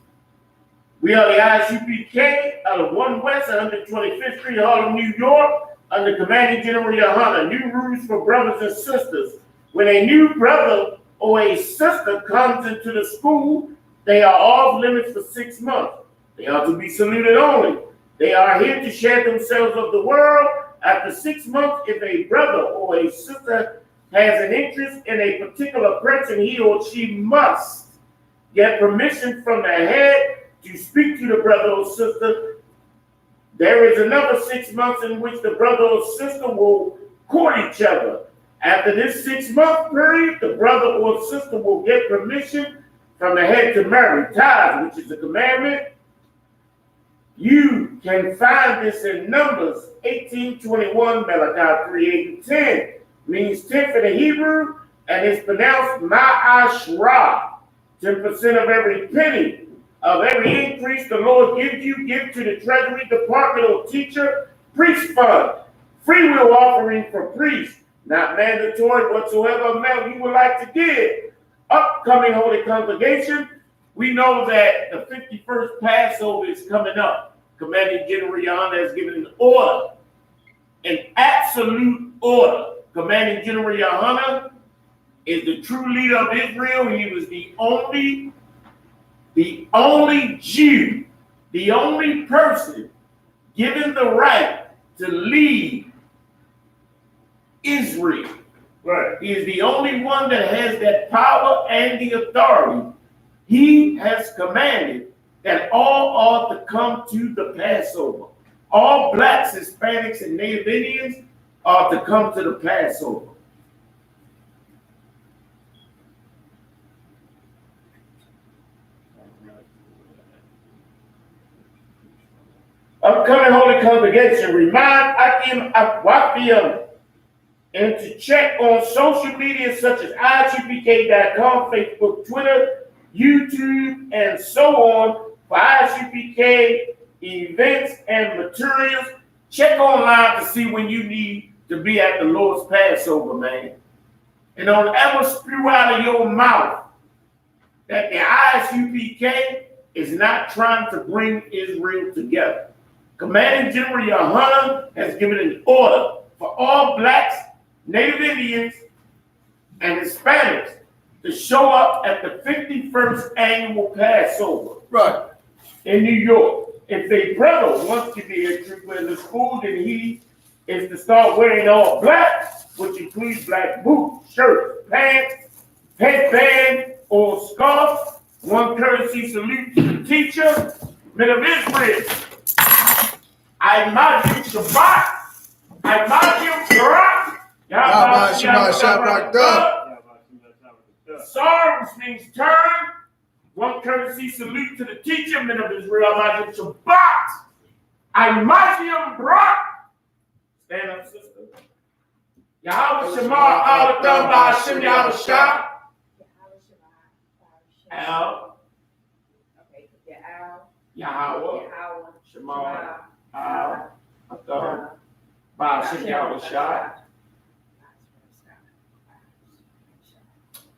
Speaker 1: We are the Isupkbmore out of 1 West 125th Street, Harlem, New York, under Commanding General Yohana. New rules for brothers and sisters. When a new brother or a sister comes into the school, they are off limits for 6 months. They are to be saluted only. They are here to share themselves of the world. After 6 months, if a brother or a sister has an interest in a particular person, he or she must get permission from the head to speak to the brother or sister. There is another 6 months in which the brother or sister will court each other. After this 6-month period, the brother or sister will get permission from the head to marry. Tithes, which is a commandment. You can find this in Numbers 18:21, Malachi 3:8-10. Means 10 for the Hebrew, and it's pronounced ma'ashrah. 10% of every penny of every increase the Lord gives you, give to the Treasury Department or teacher priest fund. Free will offering for priests, not mandatory whatsoever amount you would like to give. Upcoming Holy Congregation, we know that the 51st Passover is coming up. Commanding General Yohana has given an order, an absolute order. Commanding General Yohana is the true leader of Israel. He was the only Jew, the only person given the right to lead Israel. Right. He is the only one that has that power and the authority. He has commanded that all ought to come to the Passover. All blacks, Hispanics, and Native Indians ought to come to the Passover. Upcoming Holy Congregation, remind Akim Akwafia and to check on social media such as Isupkbmore.com, Facebook, Twitter, YouTube, and so on for Isupkbmore events and materials. Check online to see when you need to be at the Lord's Passover, man. And don't ever spew out of your mouth that the Isupkbmore is not trying to bring Israel together. Commanding General Yohana has given an order for all blacks, Native Indians, and Hispanics to show up at the 51st annual Passover, right, in New York. If a brother wants to be a trooper in the school, then he is to start wearing all black, which includes black boots, shirts, pants, headband, or scarf. One courtesy salute to the teacher, men of Israel. I imagine Shabbat. I imagine Barak.
Speaker 4: Yahweh Shabbat Shabbat.
Speaker 1: Sorry, which means turn. One courtesy salute to the teacher, men of Israel. I imagine Shabbat. I imagine Barak. Stand up, sister. Yahweh Shema Alatam Ba'Hashem Yahweh Shah. Al.
Speaker 3: Okay, the Al.
Speaker 1: Yahweh.
Speaker 3: Yahweh.
Speaker 1: Shema Alatam Ba'Hashem Yahweh Shah.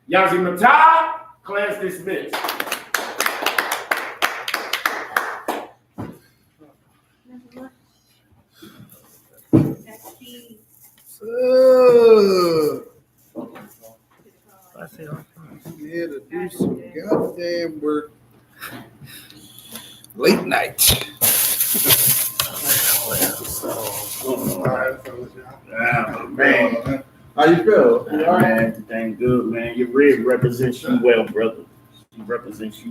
Speaker 1: Yazi Matah, class dismissed.
Speaker 4: Yeah, to do some goddamn work. Late night.
Speaker 1: Man,
Speaker 4: How you feel?
Speaker 1: man, everything good, man. Your rib represents you well, brother. She represents you